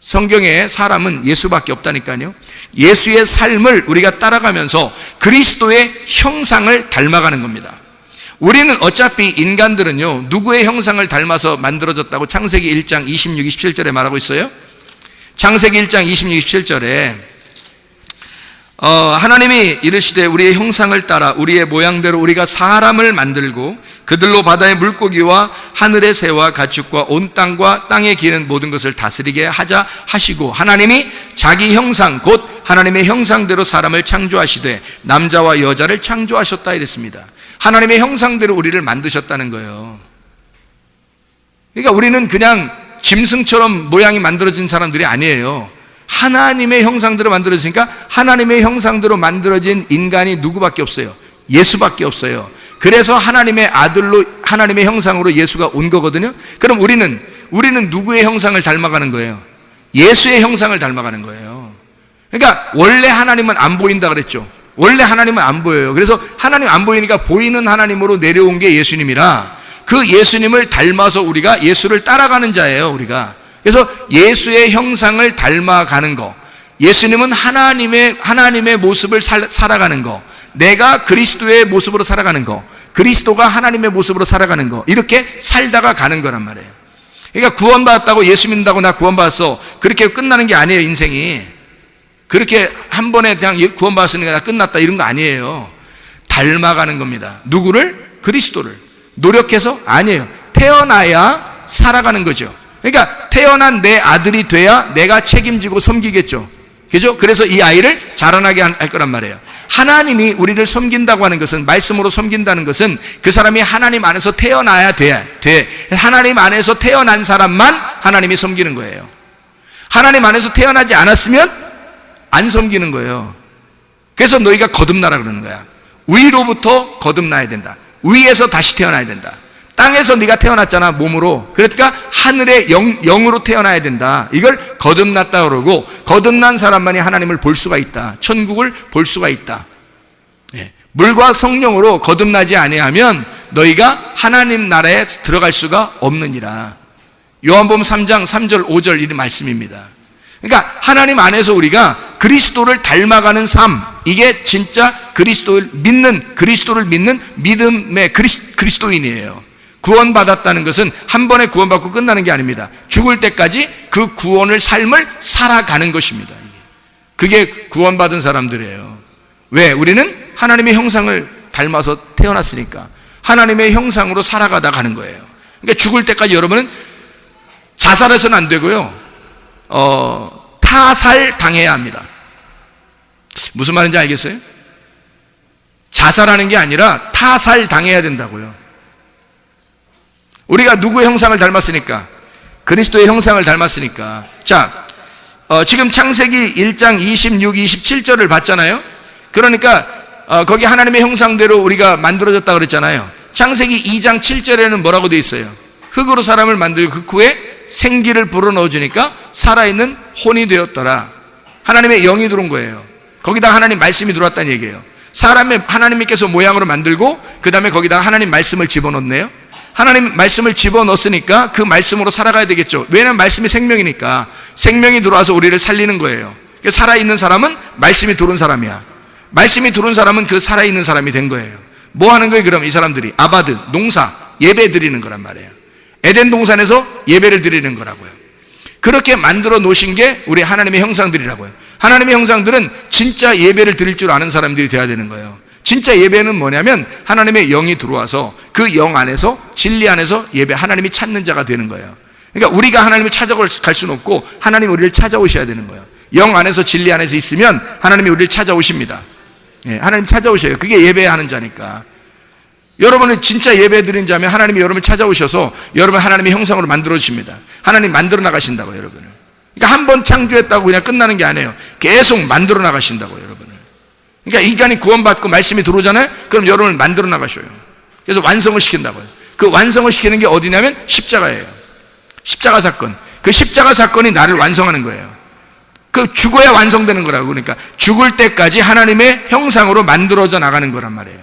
성경에 사람은 예수밖에 없다니까요. 예수의 삶을 우리가 따라가면서 그리스도의 형상을 닮아가는 겁니다. 우리는 어차피 인간들은요, 누구의 형상을 닮아서 만들어졌다고 창세기 1장 26, 27절에 말하고 있어요. 창세기 1장 26, 27절에 하나님이 이르시되 우리의 형상을 따라 우리의 모양대로 우리가 사람을 만들고 그들로 바다의 물고기와 하늘의 새와 가축과 온 땅과 땅에 기는 모든 것을 다스리게 하자 하시고, 하나님이 자기 형상 곧 하나님의 형상대로 사람을 창조하시되 남자와 여자를 창조하셨다 이랬습니다. 하나님의 형상대로 우리를 만드셨다는 거예요. 그러니까 우리는 그냥 짐승처럼 모양이 만들어진 사람들이 아니에요. 하나님의 형상대로 만들어지니까 하나님의 형상대로 만들어진 인간이 누구밖에 없어요? 예수밖에 없어요. 그래서 하나님의 아들로, 하나님의 형상으로 예수가 온 거거든요. 그럼 우리는 누구의 형상을 닮아가는 거예요? 예수의 형상을 닮아가는 거예요. 그러니까 원래 하나님은 안 보인다 그랬죠. 원래 하나님은 안 보여요. 그래서 하나님 안 보이니까 보이는 하나님으로 내려온 게 예수님이라, 그 예수님을 닮아서 우리가 예수를 따라가는 자예요, 우리가. 그래서 예수의 형상을 닮아가는 거, 예수님은 하나님의 모습을 살아가는 거, 내가 그리스도의 모습으로 살아가는 거, 그리스도가 하나님의 모습으로 살아가는 거, 이렇게 살다가 가는 거란 말이에요. 그러니까 구원받았다고, 예수 믿는다고 나 구원받았어, 그렇게 끝나는 게 아니에요. 인생이 그렇게 한 번에 그냥 구원받았으니까 나 끝났다, 이런 거 아니에요. 닮아가는 겁니다. 누구를? 그리스도를. 노력해서? 아니에요. 태어나야 살아가는 거죠. 그러니까 태어난 내 아들이 돼야 내가 책임지고 섬기겠죠. 그죠? 그래서 이 아이를 자라나게 할 거란 말이에요. 하나님이 우리를 섬긴다고 하는 것은, 말씀으로 섬긴다는 것은 그 사람이 하나님 안에서 태어나야 돼. 하나님 안에서 태어난 사람만 하나님이 섬기는 거예요. 하나님 안에서 태어나지 않았으면 안 섬기는 거예요. 그래서 너희가 거듭나라 그러는 거야. 위로부터 거듭나야 된다. 위에서 다시 태어나야 된다. 땅에서 네가 태어났잖아, 몸으로. 그러니까 하늘의 영으로 태어나야 된다. 이걸 거듭났다 그러고, 거듭난 사람만이 하나님을 볼 수가 있다. 천국을 볼 수가 있다. 물과 성령으로 거듭나지 아니하면 너희가 하나님 나라에 들어갈 수가 없느니라. 요한복음 3장 3절 5절 이 말씀입니다. 그러니까 하나님 안에서 우리가 그리스도를 닮아가는 삶, 이게 진짜 그리스도를 믿는 믿음의 그리스도인이에요. 구원받았다는 것은 한 번에 구원받고 끝나는 게 아닙니다. 죽을 때까지 그 구원을, 삶을 살아가는 것입니다. 그게 구원받은 사람들이에요. 왜? 우리는 하나님의 형상을 닮아서 태어났으니까 하나님의 형상으로 살아가다 가는 거예요. 그러니까 죽을 때까지 여러분은 자살해서는 안 되고요, 타살 당해야 합니다. 무슨 말인지 알겠어요? 자살하는 게 아니라 타살 당해야 된다고요. 우리가 누구의 형상을 닮았으니까? 그리스도의 형상을 닮았으니까. 자, 지금 창세기 1장 26, 27절을 봤잖아요. 그러니까 거기 하나님의 형상대로 우리가 만들어졌다 그랬잖아요. 창세기 2장 7절에는 뭐라고 되어 있어요? 흙으로 사람을 만들고 그 후에 생기를 불어넣어 주니까 살아있는 혼이 되었더라. 하나님의 영이 들어온 거예요. 거기다 하나님 말씀이 들어왔다는 얘기예요. 하나님께서 모양으로 만들고 그 다음에 거기다 하나님 말씀을 집어넣네요. 하나님 말씀을 집어넣었으니까 그 말씀으로 살아가야 되겠죠. 왜냐하면 말씀이 생명이니까. 생명이 들어와서 우리를 살리는 거예요. 살아있는 사람은 말씀이 들어온 사람이야. 말씀이 들어온 사람은 그 살아있는 사람이 된 거예요. 뭐 하는 거예요? 그럼 이 사람들이 아바드, 농사, 예배 드리는 거란 말이에요. 에덴 동산에서 예배를 드리는 거라고요. 그렇게 만들어 놓으신 게 우리 하나님의 형상들이라고요. 하나님의 형상들은 진짜 예배를 드릴 줄 아는 사람들이 돼야 되는 거예요. 진짜 예배는 뭐냐면 하나님의 영이 들어와서 그 영 안에서, 진리 안에서 하나님이 찾는 자가 되는 거예요. 그러니까 우리가 하나님을 찾아갈 수는 없고 하나님이 우리를 찾아오셔야 되는 거예요. 영 안에서, 진리 안에서 있으면 하나님이 우리를 찾아오십니다. 하나님 찾아오셔요. 그게 예배하는 자니까. 여러분은 진짜 예배 드린 자면 하나님이 여러분을 찾아오셔서 여러분 하나님의 형상으로 만들어 주십니다. 하나님 만들어 나가신다고요, 여러분을. 그러니까 한 번 창조했다고 그냥 끝나는 게 아니에요. 계속 만들어 나가신다고요, 여러분을. 그러니까 인간이 구원받고 말씀이 들어오잖아요. 그럼 여러분을 만들어 나가셔요. 그래서 완성을 시킨다고요. 그 완성을 시키는 게 어디냐면 십자가예요. 십자가 사건. 그 십자가 사건이 나를 완성하는 거예요. 그 죽어야 완성되는 거라고. 그러니까 죽을 때까지 하나님의 형상으로 만들어져 나가는 거란 말이에요.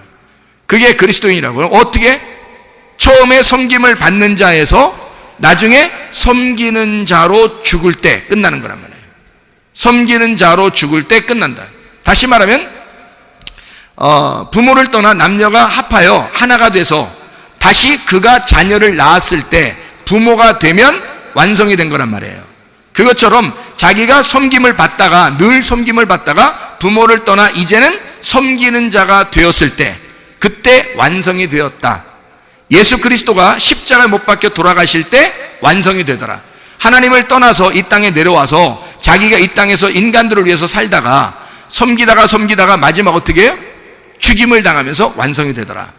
그게 그리스도인이라고요. 어떻게? 처음에 섬김을 받는 자에서 나중에 섬기는 자로 죽을 때 끝나는 거란 말이에요. 섬기는 자로 죽을 때 끝난다. 다시 말하면 부모를 떠나 남녀가 합하여 하나가 돼서 다시 그가 자녀를 낳았을 때 부모가 되면 완성이 된 거란 말이에요. 그것처럼 자기가 섬김을 받다가, 늘 섬김을 받다가 부모를 떠나 이제는 섬기는 자가 되었을 때, 그때 완성이 되었다. 예수 그리스도가 십자가를 못 박혀 돌아가실 때 완성이 되더라. 하나님을 떠나서 이 땅에 내려와서 자기가 이 땅에서 인간들을 위해서 살다가 섬기다가 마지막 어떻게 해요? 죽임을 당하면서 완성이 되더라.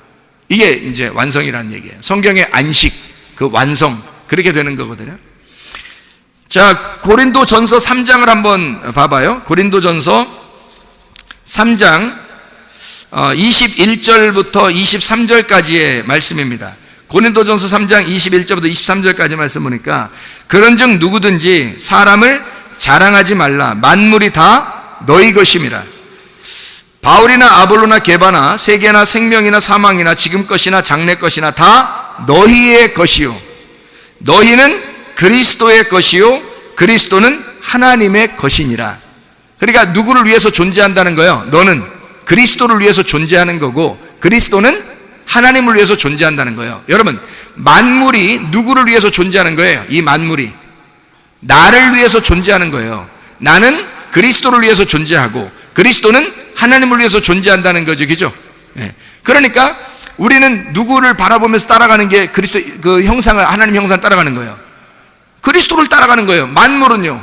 이게 이제 완성이라는 얘기예요. 성경의 안식, 그 완성, 그렇게 되는 거거든요. 자, 고린도전서 3장을 한번 봐봐요. 고린도전서 3장 21절부터 23절까지의 말씀입니다. 고린도전서 3장 21절부터 23절까지 말씀 보니까 그런즉 누구든지 사람을 자랑하지 말라. 만물이 다 너희 것임이라. 바울이나 아볼로나 게바나 세계나 생명이나 사망이나 지금 것이나 장래 것이나 다 너희의 것이요 너희는 그리스도의 것이요 그리스도는 하나님의 것이니라. 그러니까 누구를 위해서 존재한다는 거예요? 너는 그리스도를 위해서 존재하는 거고 그리스도는 하나님을 위해서 존재한다는 거예요. 여러분, 만물이 누구를 위해서 존재하는 거예요? 이 만물이 나를 위해서 존재하는 거예요. 나는 그리스도를 위해서 존재하고 그리스도는 하나님을 위해서 존재한다는 거죠. 그죠? 네. 그러니까 우리는 누구를 바라보면서 따라가는 게 그리스도 그 형상을, 하나님 형상을 따라가는 거예요. 그리스도를 따라가는 거예요. 만물은요,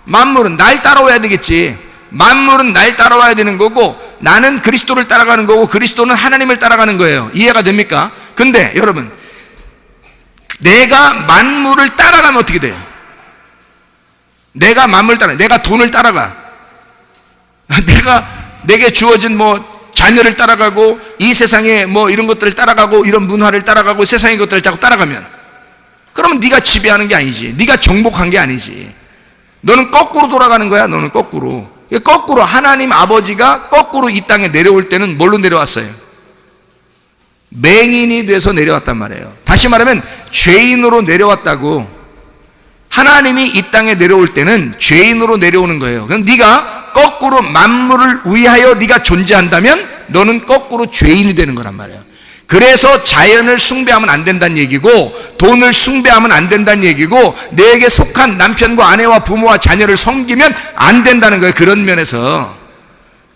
만물은 날 따라와야 되겠지. 만물은 날 따라와야 되는 거고 나는 그리스도를 따라가는 거고 그리스도는 하나님을 따라가는 거예요. 이해가 됩니까? 근데 여러분, 내가 만물을 따라가면 어떻게 돼요? 내가 만물을 따라, 내가 돈을 따라가, 내게 주어진 자녀를 따라가고 이 세상에 이런 것들을 따라가고 이런 문화를 따라가고 세상의 것들을 자꾸 따라가면 그러면 네가 지배하는 게 아니지. 네가 정복한 게 아니지. 너는 거꾸로 돌아가는 거야. 너는 거꾸로 하나님 아버지가 거꾸로 이 땅에 내려올 때는 뭘로 내려왔어요? 맹인이 돼서 내려왔단 말이에요. 다시 말하면 죄인으로 내려왔다고. 하나님이 이 땅에 내려올 때는 죄인으로 내려오는 거예요. 그럼 네가 거꾸로 만물을 위하여 네가 존재한다면 너는 거꾸로 죄인이 되는 거란 말이에요. 그래서 자연을 숭배하면 안 된다는 얘기고 돈을 숭배하면 안 된다는 얘기고 내게 속한 남편과 아내와 부모와 자녀를 섬기면 안 된다는 거예요. 그런 면에서,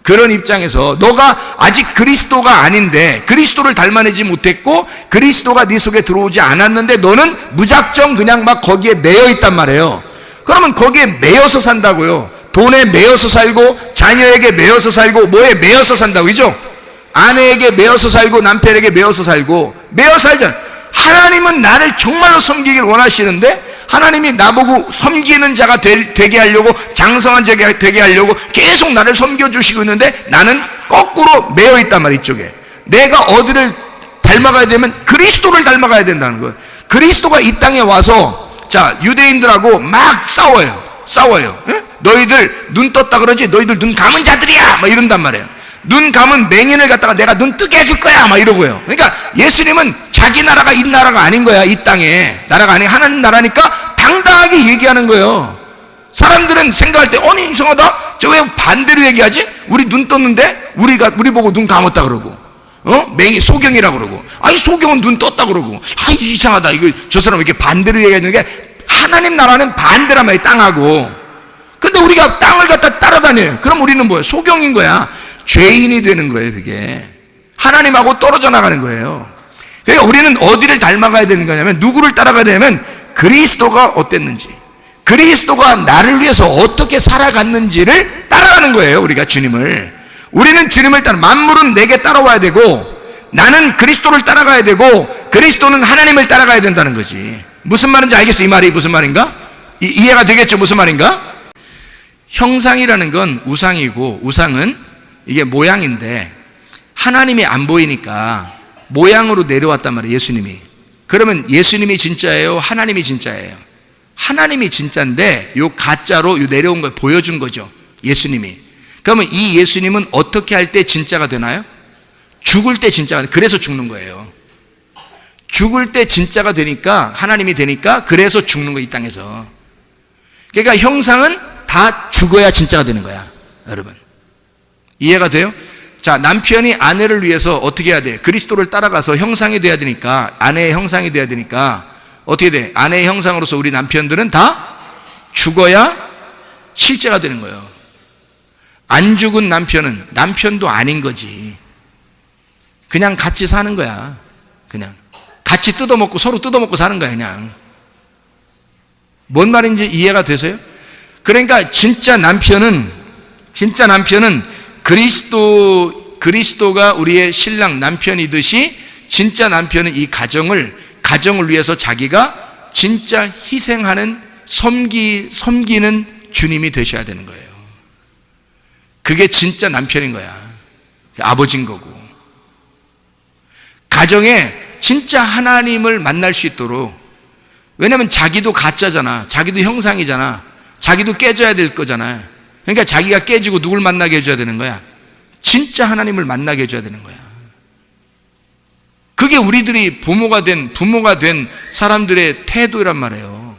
그런 입장에서 너가 아직 그리스도가 아닌데, 그리스도를 닮아내지 못했고 그리스도가 네 속에 들어오지 않았는데 너는 무작정 그냥 막 거기에 매여 있단 말이에요. 그러면 거기에 매여서 산다고요. 돈에 매여서 살고 자녀에게 매여서 살고 뭐에 매여서 산다고, 그죠? 아내에게 매여서 살고 남편에게 매여서 살고 매여 살잖아. 하나님은 나를 정말로 섬기길 원하시는데 하나님이 나보고 섬기는 자가 되게 하려고, 장성한 자가 되게 하려고 계속 나를 섬겨주시고 있는데 나는 거꾸로 매여 있단 말이야. 이쪽에 내가 어디를 닮아가야 되면 그리스도를 닮아가야 된다는 거예요. 그리스도가 이 땅에 와서 자, 유대인들하고 막 싸워요. 에? 너희들 눈 떴다 그러지, 너희들 눈 감은 자들이야 막 이런단 말이에요. 눈 감은 맹인을 갖다가 내가 눈 뜨게 해줄 거야 막 이러고요. 그러니까 예수님은 자기 나라가 이 나라가 아닌 거야. 이 땅에 나라가 아닌 하나님 나라니까 당당하게 얘기하는 거예요. 사람들은 생각할 때 아니 이상하다, 저 왜 반대로 얘기하지? 우리 눈 떴는데 우리 보고 눈 감았다 그러고 맹인 소경이라 그러고, 아니 소경은 눈 떴다 그러고, 아이 이상하다, 이거 저 사람 왜 이렇게 반대로 얘기하는 게, 하나님 나라는 반대란 말이야. 땅하고. 근데 우리가 땅을 갖다 따라다녀요. 그럼 우리는 뭐야? 소경인 거야. 죄인이 되는 거예요. 그게 하나님하고 떨어져 나가는 거예요. 그러니까 우리는 어디를 닮아가야 되는 거냐면, 누구를 따라가야 되냐면 그리스도가 어땠는지, 그리스도가 나를 위해서 어떻게 살아갔는지를 따라가는 거예요. 우리는 주님을 따라, 만물은 내게 따라와야 되고 나는 그리스도를 따라가야 되고 그리스도는 하나님을 따라가야 된다는 거지. 무슨 말인지 알겠어? 이 말이 무슨 말인가? 이해가 되겠죠? 무슨 말인가? 형상이라는 건 우상이고, 우상은 이게 모양인데 하나님이 안 보이니까 모양으로 내려왔단 말이에요. 예수님이. 그러면 예수님이 진짜예요? 하나님이 진짜예요? 하나님이 진짜인데 요 가짜로 요 내려온 걸 보여준 거죠. 예수님이. 그러면 이 예수님은 어떻게 할 때 진짜가 되나요? 죽을 때 진짜가 돼요. 그래서 죽는 거예요. 죽을 때 진짜가 되니까, 하나님이 되니까 그래서 죽는 거예요. 이 땅에서. 그러니까 형상은 다 죽어야 진짜가 되는 거야. 여러분 이해가 돼요? 자, 남편이 아내를 위해서 어떻게 해야 돼? 그리스도를 따라가서 형상이 돼야 되니까, 아내의 형상이 돼야 되니까 어떻게 돼? 아내의 형상으로서 우리 남편들은 다 죽어야 실제가 되는 거예요. 안 죽은 남편은 남편도 아닌 거지. 그냥 같이 사는 거야. 그냥 같이 뜯어먹고 서로 뜯어먹고 사는 거야. 그냥. 뭔 말인지 이해가 되세요? 그러니까 진짜 남편은 그리스도가 우리의 신랑 남편이듯이, 진짜 남편은 이 가정을 위해서 자기가 진짜 희생하는 섬기는 주님이 되셔야 되는 거예요. 그게 진짜 남편인 거야. 아버지인 거고. 가정에 진짜 하나님을 만날 수 있도록, 왜냐면 자기도 가짜잖아. 자기도 형상이잖아. 자기도 깨져야 될 거잖아. 그러니까 자기가 깨지고 누굴 만나게 해줘야 되는 거야? 진짜 하나님을 만나게 해줘야 되는 거야. 그게 우리들이 부모가 된 사람들의 태도란 말이에요.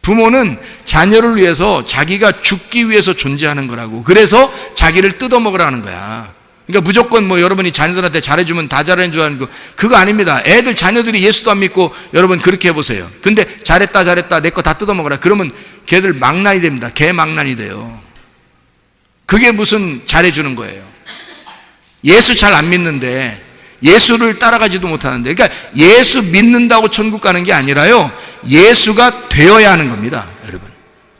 부모는 자녀를 위해서 자기가 죽기 위해서 존재하는 거라고. 그래서 자기를 뜯어먹으라는 거야. 그러니까 무조건 여러분이 자녀들한테 잘해주면 다 잘해준 줄 아는 거, 그거 아닙니다. 자녀들이 예수도 안 믿고 여러분 그렇게 해보세요. 근데 잘했다 내 거 다 뜯어먹어라. 그러면 걔들 망난이 됩니다. 개망난이 돼요. 그게 무슨 잘해주는 거예요. 예수 잘 안 믿는데, 예수를 따라가지도 못하는데, 그러니까 예수 믿는다고 천국 가는 게 아니라요, 예수가 되어야 하는 겁니다. 여러분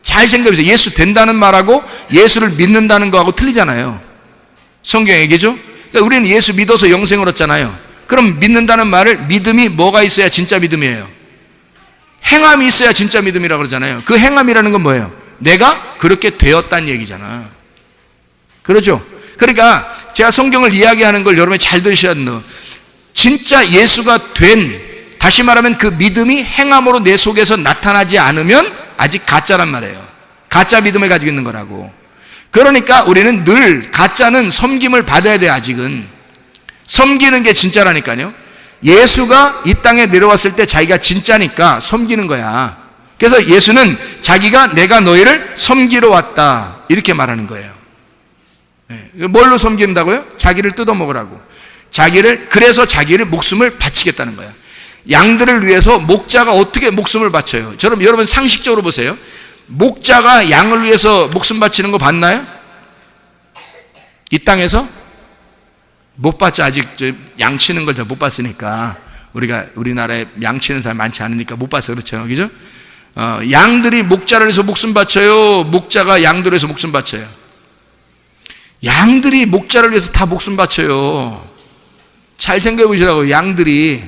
잘 생각해보세요. 예수 된다는 말하고 예수를 믿는다는 거하고 틀리잖아요. 성경 얘기죠. 그러니까 우리는 예수 믿어서 영생을 얻잖아요. 그럼 믿는다는 말을, 믿음이 뭐가 있어야 진짜 믿음이에요? 행함이 있어야 진짜 믿음이라고 그러잖아요. 그 행함이라는 건 뭐예요? 내가 그렇게 되었다는 얘기잖아. 그렇죠? 그러니까 제가 성경을 이야기하는 걸 여러분이 잘 들으셔야 된다. 진짜 예수가 된, 다시 말하면 그 믿음이 행함으로 내 속에서 나타나지 않으면 아직 가짜란 말이에요. 가짜 믿음을 가지고 있는 거라고. 그러니까 우리는 늘, 가짜는 섬김을 받아야 돼요. 아직은 섬기는 게 진짜라니까요. 예수가 이 땅에 내려왔을 때 자기가 진짜니까 섬기는 거야. 그래서 예수는 자기가 내가 너희를 섬기러 왔다 이렇게 말하는 거예요. 뭘로 섬긴다고요? 자기를 뜯어먹으라고. 그래서 자기를 목숨을 바치겠다는 거야. 양들을 위해서 목자가 어떻게 목숨을 바쳐요? 여러분 상식적으로 보세요. 목자가 양을 위해서 목숨 바치는 거 봤나요? 이 땅에서? 못 봤죠. 아직 양 치는 걸 잘 못 봤으니까. 우리나라에 양 치는 사람이 많지 않으니까 못 봤어. 그렇죠? 그죠? 양들이 목자를 위해서 목숨 바쳐요? 목자가 양들을 위해서 목숨 바쳐요? 양들이 목자를 위해서 다 목숨 바쳐요. 잘 생각해 보시라고. 양들이,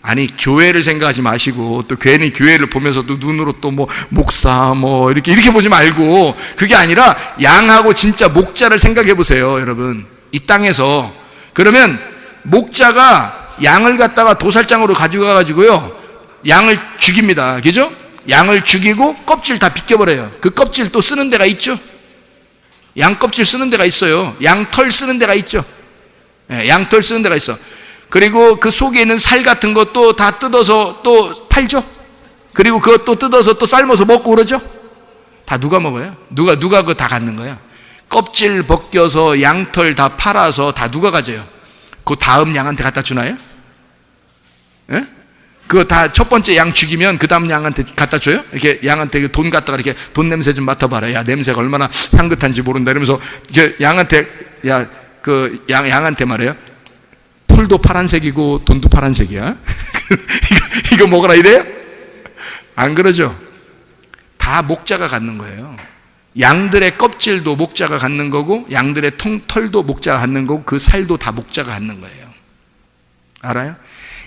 아니 교회를 생각하지 마시고, 또 괜히 교회를 보면서 또 눈으로 또 목사 이렇게 보지 말고, 그게 아니라 양하고 진짜 목자를 생각해 보세요. 여러분 이 땅에서. 그러면 목자가 양을 갖다가 도살장으로 가지고 가가지고요, 양을 죽입니다. 그죠? 양을 죽이고 껍질 다 벗겨버려요. 그 껍질 또 쓰는 데가 있죠. 양 껍질 쓰는 데가 있어요. 양 털 쓰는 데가 있죠. 양털 쓰는 데가 있어. 그리고 그 속에 있는 살 같은 것도 다 뜯어서 또 팔죠. 그리고 그것도 뜯어서 또 삶아서 먹고 그러죠. 다 누가 먹어요? 누가 그거 다 갖는 거야? 껍질 벗겨서 양털 다 팔아서 다 누가 가져요? 그 다음 양한테 갖다 주나요? 예? 그거 다 첫 번째 양 죽이면 그 다음 양한테 갖다 줘요? 이렇게 양한테 돈 갖다가 이렇게 돈 냄새 좀 맡아봐라. 야, 냄새가 얼마나 향긋한지 모른다. 이러면서 양한테, 양한테 말해요. 풀도 파란색이고 돈도 파란색이야. 이거 먹어라 이래요? 안 그러죠? 다 목자가 갖는 거예요. 양들의 껍질도 목자가 갖는 거고, 양들의 털도 목자가 갖는 거고, 그 살도 다 목자가 갖는 거예요. 알아요?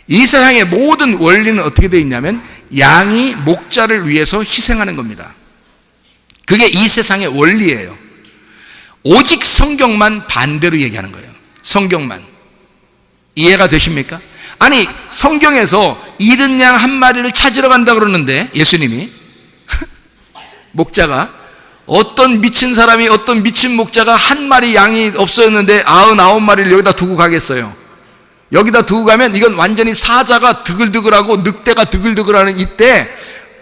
이 세상의 모든 원리는 어떻게 되어 있냐면, 양이 목자를 위해서 희생하는 겁니다. 그게 이 세상의 원리예요. 오직 성경만 반대로 얘기하는 거예요. 성경만. 이해가 되십니까? 아니, 성경에서 잃은 양 한 마리를 찾으러 간다 그러는데, 예수님이 목자가, 어떤 미친 사람이, 어떤 미친 목자가 한 마리 양이 없어졌는데 99마리를 여기다 두고 가겠어요? 여기다 두고 가면 이건 완전히 사자가 드글드글하고 늑대가 드글드글하는 이때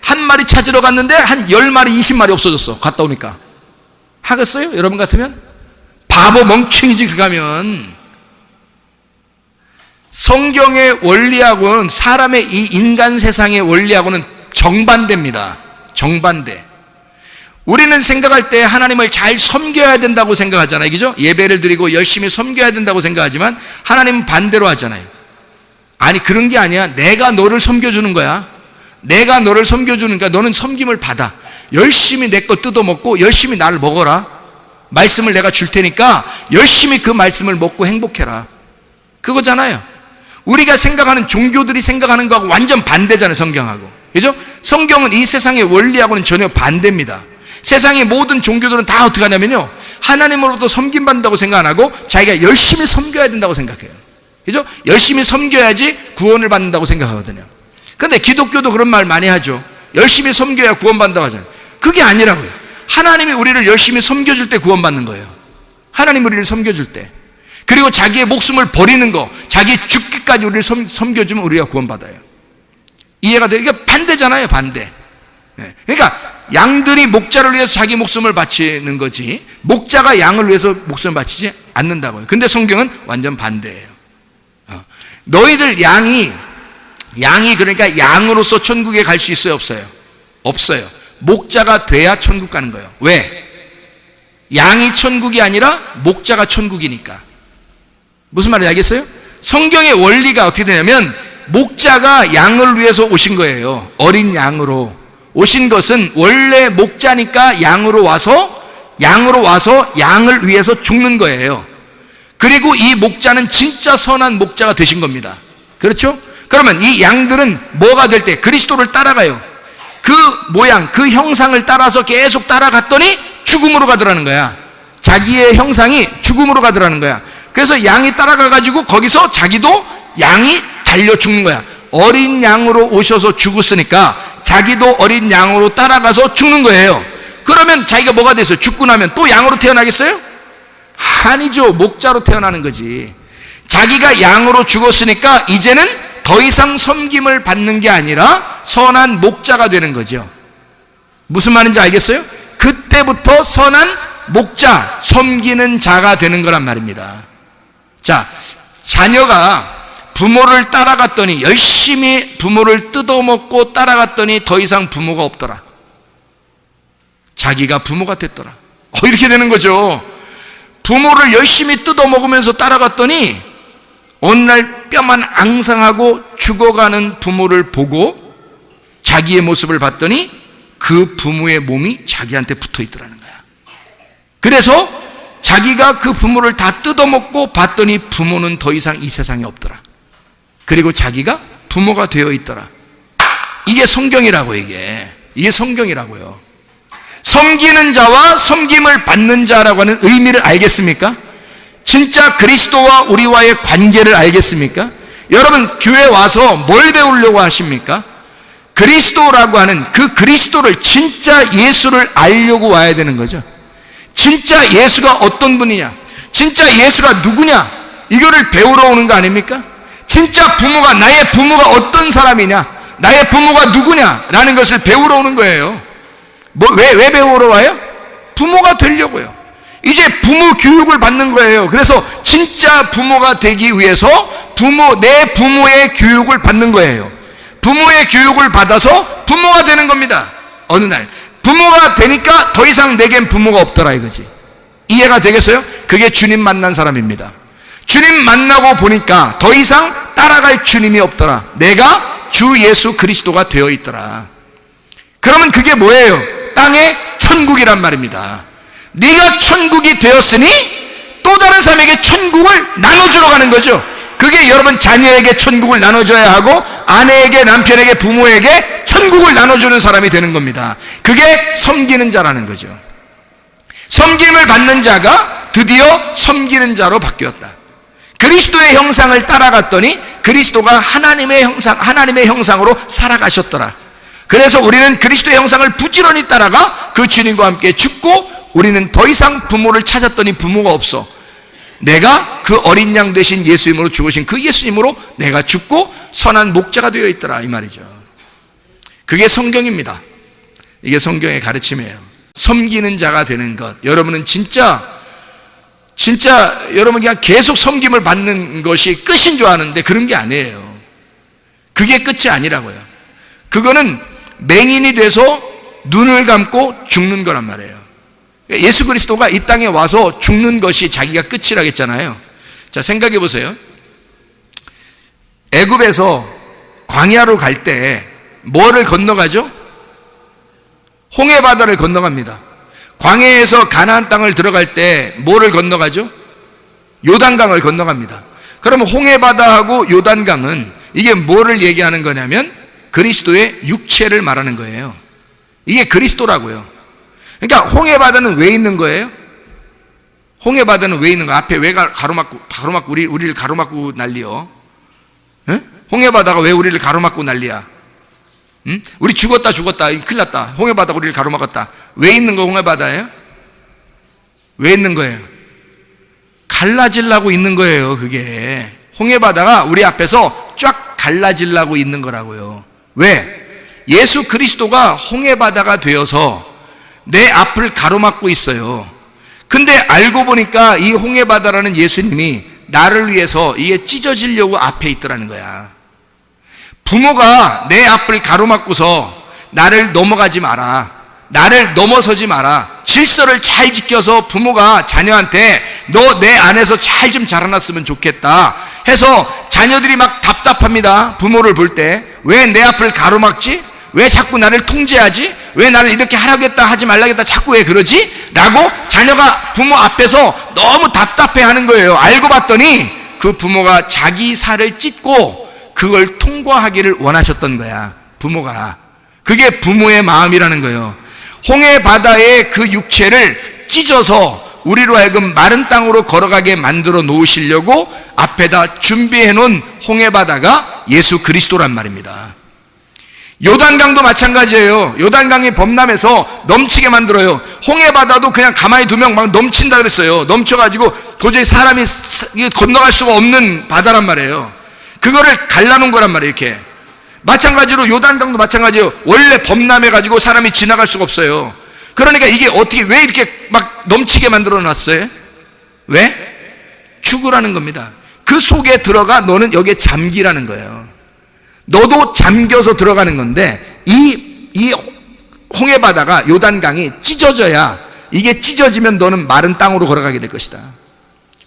한 마리 찾으러 갔는데 한 10마리 20마리 없어졌어. 갔다 오니까 하겠어요? 여러분 같으면? 바보 멍청이지. 그가면 성경의 원리하고는, 사람의 이 인간 세상의 원리하고는 정반대입니다. 정반대. 우리는 생각할 때 하나님을 잘 섬겨야 된다고 생각하잖아요. 그죠? 예배를 드리고 열심히 섬겨야 된다고 생각하지만 하나님은 반대로 하잖아요. 아니, 그런 게 아니야. 내가 너를 섬겨주는 거야. 내가 너를 섬겨주니까 너는 섬김을 받아. 열심히 내 거 뜯어먹고 열심히 나를 먹어라. 말씀을 내가 줄 테니까 열심히 그 말씀을 먹고 행복해라. 그거잖아요. 우리가 생각하는, 종교들이 생각하는 거하고 완전 반대잖아요. 성경하고. 그죠? 성경은 이 세상의 원리하고는 전혀 반대입니다. 세상의 모든 종교들은 다 어떻게 하냐면요, 하나님으로부터 섬김받는다고 생각 안 하고 자기가 열심히 섬겨야 된다고 생각해요. 그죠? 열심히 섬겨야지 구원을 받는다고 생각하거든요. 그런데 기독교도 그런 말 많이 하죠. 열심히 섬겨야 구원받는다고 하잖아요. 그게 아니라고요. 하나님이 우리를 열심히 섬겨줄 때 구원받는 거예요. 하나님 우리를 섬겨줄 때. 그리고 자기의 목숨을 버리는 거, 자기 죽기까지 우리를 섬겨주면 우리가 구원받아요. 이해가 돼요? 이게 반대잖아요, 반대. 그러니까 양들이 목자를 위해서 자기 목숨을 바치는 거지, 목자가 양을 위해서 목숨을 바치지 않는다고요. 근데 성경은 완전 반대예요. 너희들 양이 그러니까 양으로서 천국에 갈 수 있어요, 없어요? 없어요. 목자가 돼야 천국 가는 거예요. 왜? 양이 천국이 아니라 목자가 천국이니까. 무슨 말인지 알겠어요? 성경의 원리가 어떻게 되냐면, 목자가 양을 위해서 오신 거예요. 어린 양으로 오신 것은 원래 목자니까 양으로 와서 양을 위해서 죽는 거예요. 그리고 이 목자는 진짜 선한 목자가 되신 겁니다. 그렇죠? 그러면 이 양들은 뭐가 될 때 그리스도를 따라가요. 그 모양, 그 형상을 따라서 계속 따라갔더니 죽음으로 가더라는 거야. 자기의 형상이 죽음으로 가더라는 거야. 그래서 양이 따라가가지고 거기서 자기도 양이 달려 죽는 거야. 어린 양으로 오셔서 죽었으니까 자기도 어린 양으로 따라가서 죽는 거예요. 그러면 자기가 뭐가 됐어요? 죽고 나면 또 양으로 태어나겠어요? 아니죠. 목자로 태어나는 거지. 자기가 양으로 죽었으니까 이제는 더 이상 섬김을 받는 게 아니라 선한 목자가 되는 거죠. 무슨 말인지 알겠어요? 그때부터 선한 목자, 섬기는 자가 되는 거란 말입니다. 자, 자녀가 부모를 따라갔더니, 열심히 부모를 뜯어먹고 따라갔더니 더 이상 부모가 없더라. 자기가 부모가 됐더라. 이렇게 되는 거죠. 부모를 열심히 뜯어먹으면서 따라갔더니 어느 날 뼈만 앙상하고 죽어가는 부모를 보고 자기의 모습을 봤더니 그 부모의 몸이 자기한테 붙어 있더라는 거야. 그래서 자기가 그 부모를 다 뜯어먹고 봤더니 부모는 더 이상 이 세상에 없더라. 그리고 자기가 부모가 되어 있더라. 이게 성경이라고. 이게 성경이라고요. 섬기는 자와 섬김을 받는 자라고 하는 의미를 알겠습니까? 진짜 그리스도와 우리와의 관계를 알겠습니까? 여러분, 교회 와서 뭘 배우려고 하십니까? 그리스도라고 하는 그 그리스도를, 진짜 예수를 알려고 와야 되는 거죠. 진짜 예수가 어떤 분이냐, 진짜 예수가 누구냐, 이거를 배우러 오는 거 아닙니까? 진짜 부모가, 나의 부모가 어떤 사람이냐, 나의 부모가 누구냐라는 것을 배우러 오는 거예요. 왜 배우러 와요? 부모가 되려고요. 이제 부모 교육을 받는 거예요. 그래서 진짜 부모가 되기 위해서 내 부모의 교육을 받는 거예요. 부모의 교육을 받아서 부모가 되는 겁니다. 어느 날 부모가 되니까 더 이상 내겐 부모가 없더라 이거지. 이해가 되겠어요? 그게 주님 만난 사람입니다. 주님 만나고 보니까 더 이상 따라갈 주님이 없더라. 내가 주 예수 그리스도가 되어 있더라. 그러면 그게 뭐예요? 땅의 천국이란 말입니다. 네가 천국이 되었으니 또 다른 사람에게 천국을 나눠주러 가는 거죠. 그게 여러분 자녀에게 천국을 나눠줘야 하고, 아내에게, 남편에게, 부모에게 천국을 나눠주는 사람이 되는 겁니다. 그게 섬기는 자라는 거죠. 섬김을 받는 자가 드디어 섬기는 자로 바뀌었다. 그리스도의 형상을 따라갔더니 그리스도가 하나님의 형상으로 살아가셨더라. 그래서 우리는 그리스도의 형상을 부지런히 따라가 그 주님과 함께 죽고, 우리는 더 이상 부모를 찾았더니 부모가 없어. 내가 그 어린 양 되신 예수님으로 죽으신 그 예수님으로 내가 죽고 선한 목자가 되어 있더라, 이 말이죠. 그게 성경입니다. 이게 성경의 가르침이에요. 섬기는 자가 되는 것. 여러분은 진짜 여러분 그냥 계속 섬김을 받는 것이 끝인 줄 아는데 그런 게 아니에요. 그게 끝이 아니라고요. 그거는 맹인이 돼서 눈을 감고 죽는 거란 말이에요. 예수 그리스도가 이 땅에 와서 죽는 것이 자기가 끝이라고 했잖아요. 자, 생각해 보세요. 애굽에서 광야로 갈 때 뭐를 건너가죠? 홍해바다를 건너갑니다. 광야에서 가나안 땅을 들어갈 때 뭐를 건너가죠? 요단강을 건너갑니다. 그러면 홍해바다하고 요단강은 이게 뭐를 얘기하는 거냐면 그리스도의 육체를 말하는 거예요. 이게 그리스도라고요. 그러니까 홍해바다는 왜 있는 거예요? 홍해바다는 왜 있는 거야? 앞에 왜 가로막고 우리를 가로막고 난리요? 에? 홍해바다가 왜 우리를 가로막고 난리야? 응? 우리 죽었다 큰일 났다. 홍해바다가 우리를 가로막았다. 왜 있는 거 홍해바다예요? 왜 있는 거예요? 갈라지려고 있는 거예요. 그게 홍해바다가 우리 앞에서 쫙 갈라지려고 있는 거라고요. 왜? 예수 그리스도가 홍해바다가 되어서 내 앞을 가로막고 있어요. 근데 알고 보니까 이 홍해바다라는 예수님이 나를 위해서 이게 찢어지려고 앞에 있더라는 거야. 부모가 내 앞을 가로막고서 나를 넘어가지 마라, 나를 넘어서지 마라, 질서를 잘 지켜서 부모가 자녀한테 너 내 안에서 잘 좀 자라났으면 좋겠다 해서 자녀들이 막 답답합니다. 부모를 볼 때 왜 내 앞을 가로막지? 왜 자꾸 나를 통제하지? 왜 나를 이렇게 하라겠다 하지 말라겠다 자꾸 왜 그러지? 라고 자녀가 부모 앞에서 너무 답답해하는 거예요. 알고 봤더니 그 부모가 자기 살을 찢고 그걸 통과하기를 원하셨던 거야. 부모가. 그게 부모의 마음이라는 거예요. 홍해바다의 그 육체를 찢어서 우리로 하여금 마른 땅으로 걸어가게 만들어 놓으시려고 앞에다 준비해 놓은 홍해바다가 예수 그리스도란 말입니다. 요단강도 마찬가지예요. 요단강이 범람해서 넘치게 만들어요. 홍해바다도 그냥 가만히 두면 막 넘친다 그랬어요. 넘쳐가지고 도저히 사람이 건너갈 수가 없는 바다란 말이에요. 그거를 갈라놓은 거란 말이에요. 이렇게 마찬가지로 요단강도 마찬가지예요. 원래 범람해가지고 사람이 지나갈 수가 없어요. 그러니까 이게 어떻게 왜 이렇게 막 넘치게 만들어 놨어요? 왜? 죽으라는 겁니다. 그 속에 들어가 너는 여기에 잠기라는 거예요. 너도 잠겨서 들어가는 건데 이 홍해바다가 요단강이 찢어져야, 이게 찢어지면 너는 마른 땅으로 걸어가게 될 것이다.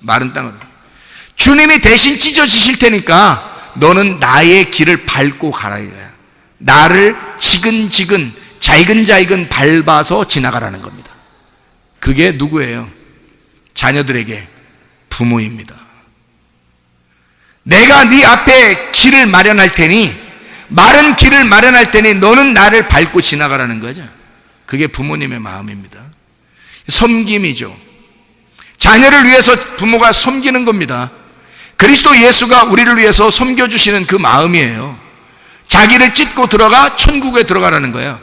마른 땅으로. 주님이 대신 찢어지실 테니까 너는 나의 길을 밟고 가라 이거야. 나를 지근지근 잘근잘근 밟아서 지나가라는 겁니다. 그게 누구예요? 자녀들에게 부모입니다. 내가 네 앞에 길을 마련할 테니, 마른 길을 마련할 테니 너는 나를 밟고 지나가라는 거죠. 그게 부모님의 마음입니다. 섬김이죠. 자녀를 위해서 부모가 섬기는 겁니다. 그리스도 예수가 우리를 위해서 섬겨주시는 그 마음이에요. 자기를 찢고 들어가 천국에 들어가라는 거예요.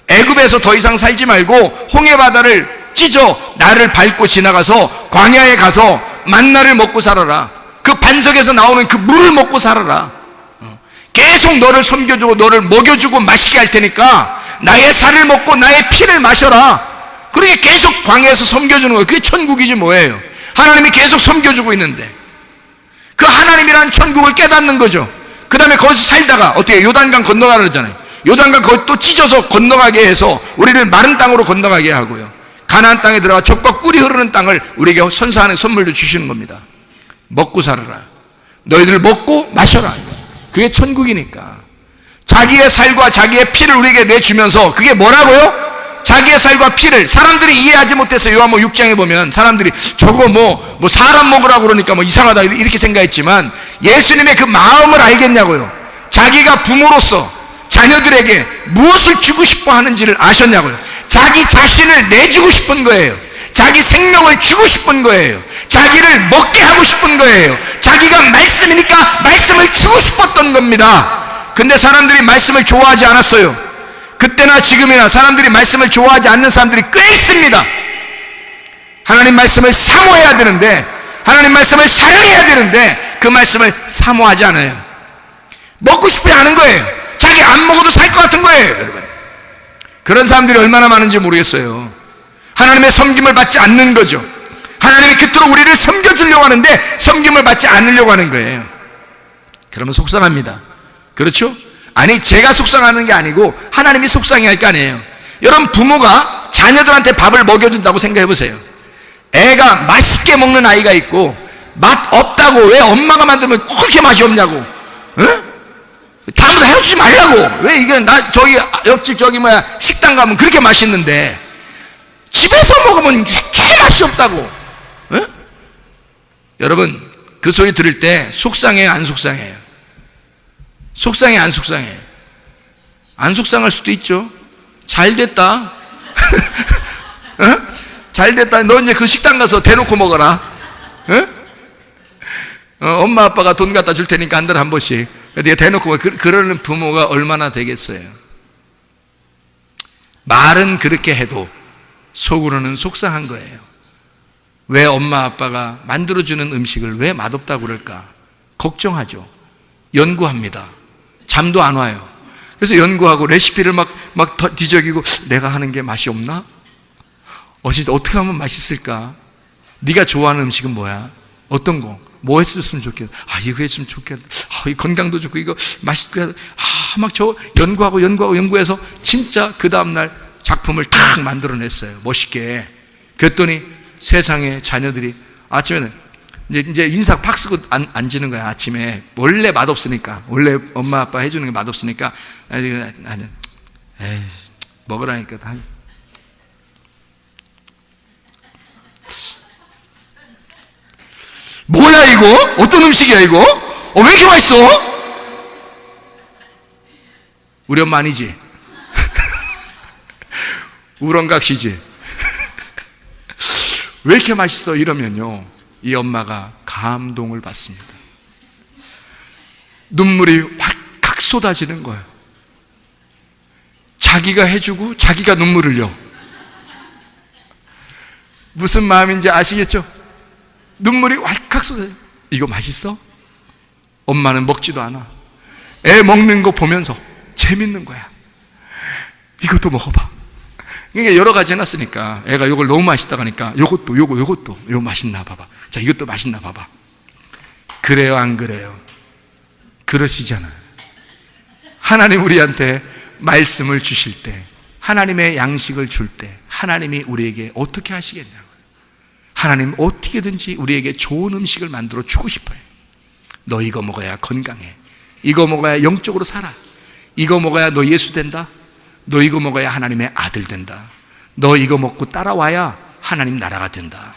애굽에서 더 이상 살지 말고 홍해바다를 찢어 나를 밟고 지나가서 광야에 가서 만나를 먹고 살아라. 그 반석에서 나오는 그 물을 먹고 살아라. 계속 너를 섬겨주고 너를 먹여주고 마시게 할 테니까 나의 살을 먹고 나의 피를 마셔라. 그렇게 계속 광야에서 섬겨주는 거예요. 그게 천국이지 뭐예요. 하나님이 계속 섬겨주고 있는데 그 하나님이라는 천국을 깨닫는 거죠. 그 다음에 거기서 살다가 어떻게 요단강 건너가라 그러잖아요. 요단강 거기 또 찢어서 건너가게 해서 우리를 마른 땅으로 건너가게 하고요. 가나안 땅에 들어가 젖과 꿀이 흐르는 땅을 우리에게 선사하는 선물로 주시는 겁니다. 먹고 살아라. 너희들 먹고 마셔라. 그게 천국이니까. 자기의 살과 자기의 피를 우리에게 내주면서, 그게 뭐라고요? 자기의 살과 피를. 사람들이 이해하지 못해서 요한복음 6장에 보면 사람들이 저거 뭐 사람 먹으라고 그러니까 뭐 이상하다 이렇게 생각했지만 예수님의 그 마음을 알겠냐고요. 자기가 부모로서 자녀들에게 무엇을 주고 싶어 하는지를 아셨냐고요. 자기 자신을 내주고 싶은 거예요. 자기 생명을 주고 싶은 거예요. 자기를 먹게 하고 싶은 거예요. 자기가 말씀이니까 말씀을 주고 싶었던 겁니다. 근데 사람들이 말씀을 좋아하지 않았어요. 그때나 지금이나 사람들이 말씀을 좋아하지 않는 사람들이 꽤 있습니다. 하나님 말씀을 사모해야 되는데, 하나님 말씀을 사랑해야 되는데 그 말씀을 사모하지 않아요. 먹고 싶어 하는 거예요. 자기 안 먹어도 살 것 같은 거예요, 여러분. 그런 사람들이 얼마나 많은지 모르겠어요. 하나님의 섬김을 받지 않는 거죠. 하나님이 그토록 우리를 섬겨주려고 하는데 섬김을 받지 않으려고 하는 거예요. 그러면 속상합니다. 그렇죠? 아니, 제가 속상하는 게 아니고 하나님이 속상해할 거 아니에요. 여러분, 부모가 자녀들한테 밥을 먹여준다고 생각해 보세요. 애가 맛있게 먹는 아이가 있고 맛 없다고, 왜 엄마가 만들면 그렇게 맛이 없냐고, 응? 다음부터 해주지 말라고. 왜 이게 저기 옆집 식당 가면 그렇게 맛있는데 집에서 먹으면 이렇게 맛이 없다고, 응? 여러분, 그 소리 들을 때 속상해요, 안 속상해요? 속상해, 안 속상해요? 안 속상할 수도 있죠. 잘 됐다. 잘 됐다. 너 이제 그 식당 가서 대놓고 먹어라. 엄마 아빠가 돈 갖다 줄 테니까 한 달에 한 번씩 네가 대놓고 그러는 부모가 얼마나 되겠어요. 말은 그렇게 해도 속으로는 속상한 거예요. 왜 엄마 아빠가 만들어주는 음식을 왜 맛없다고 그럴까? 걱정하죠. 연구합니다. 잠도 안 와요. 그래서 연구하고 레시피를 막 뒤적이고, 내가 하는 게 맛이 없나? 어떻게 하면 맛있을까? 네가 좋아하는 음식은 뭐야? 어떤 거? 뭐 했었으면 좋겠다. 이거 했으면 좋겠다. 이 건강도 좋고 이거 맛있고 해야 막 연구해서 진짜 그 다음날 작품을 탁 만들어냈어요. 멋있게. 그랬더니 세상에 자녀들이 아침에는 이제 인사 팍 쓰고 앉는 거야. 아침에 원래 맛없으니까, 원래 엄마 아빠 해주는 게 맛없으니까 에이, 먹으라니까 다. 뭐야 이거? 어떤 음식이야 이거? 왜 이렇게 맛있어? 우리 엄마 아니지? 우렁각시지? 왜 이렇게 맛있어? 이러면요, 이 엄마가 감동을 받습니다. 눈물이 확 쏟아지는 거예요. 자기가 해주고 자기가 눈물 흘려. 무슨 마음인지 아시겠죠? 눈물이 왈칵 쏟아져. 이거 맛있어? 엄마는 먹지도 않아. 애 먹는 거 보면서 재밌는 거야. 이것도 먹어봐. 그러니까 여러 가지 해놨으니까 애가 이걸 너무 맛있다고 하니까 요것도 요거 맛있나 봐봐. 자, 이것도 맛있나 봐봐. 그래요, 안 그래요? 그러시잖아요. 하나님 우리한테 말씀을 주실 때, 하나님의 양식을 줄 때 하나님이 우리에게 어떻게 하시겠냐고. 하나님 어떻게든지 우리에게 좋은 음식을 만들어 주고 싶어요. 너 이거 먹어야 건강해. 이거 먹어야 영적으로 살아. 이거 먹어야 너 예수 된다. 너 이거 먹어야 하나님의 아들 된다. 너 이거 먹고 따라와야 하나님 나라가 된다.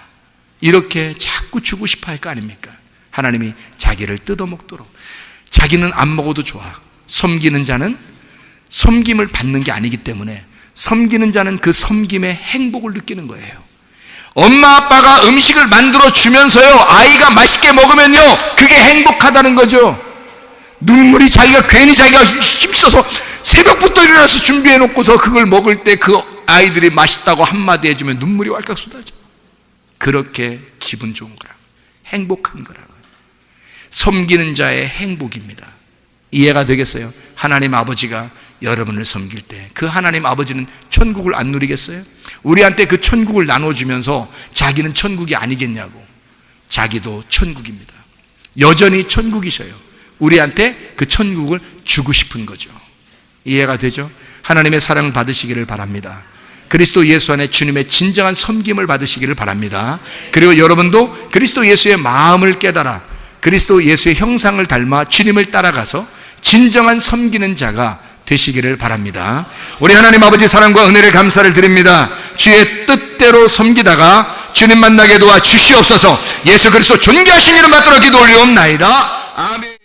이렇게 자꾸 주고 싶어 할 거 아닙니까? 하나님이 자기를 뜯어먹도록. 자기는 안 먹어도 좋아. 섬기는 자는 섬김을 받는 게 아니기 때문에, 섬기는 자는 그 섬김의 행복을 느끼는 거예요. 엄마 아빠가 음식을 만들어 주면서요, 아이가 맛있게 먹으면요, 그게 행복하다는 거죠. 눈물이 괜히 자기가 힘써서 새벽부터 일어나서 준비해 놓고서 그걸 먹을 때 그 아이들이 맛있다고 한마디 해주면 눈물이 왈칵 쏟아져. 그렇게 기분 좋은 거라고, 행복한 거라고. 섬기는 자의 행복입니다. 이해가 되겠어요? 하나님 아버지가 여러분을 섬길 때 그 하나님 아버지는 천국을 안 누리겠어요? 우리한테 그 천국을 나눠주면서 자기는 천국이 아니겠냐고. 자기도 천국입니다. 여전히 천국이셔요. 우리한테 그 천국을 주고 싶은 거죠. 이해가 되죠? 하나님의 사랑을 받으시기를 바랍니다. 그리스도 예수 안에 주님의 진정한 섬김을 받으시기를 바랍니다. 그리고 여러분도 그리스도 예수의 마음을 깨달아 그리스도 예수의 형상을 닮아 주님을 따라가서 진정한 섬기는 자가 되시기를 바랍니다. 우리 하나님 아버지 사랑과 은혜를 감사를 드립니다. 주의 뜻대로 섬기다가 주님 만나게 도와 주시옵소서. 예수 그리스도 존귀하신 이름 받들어 기도 올리옵나이다. 아멘.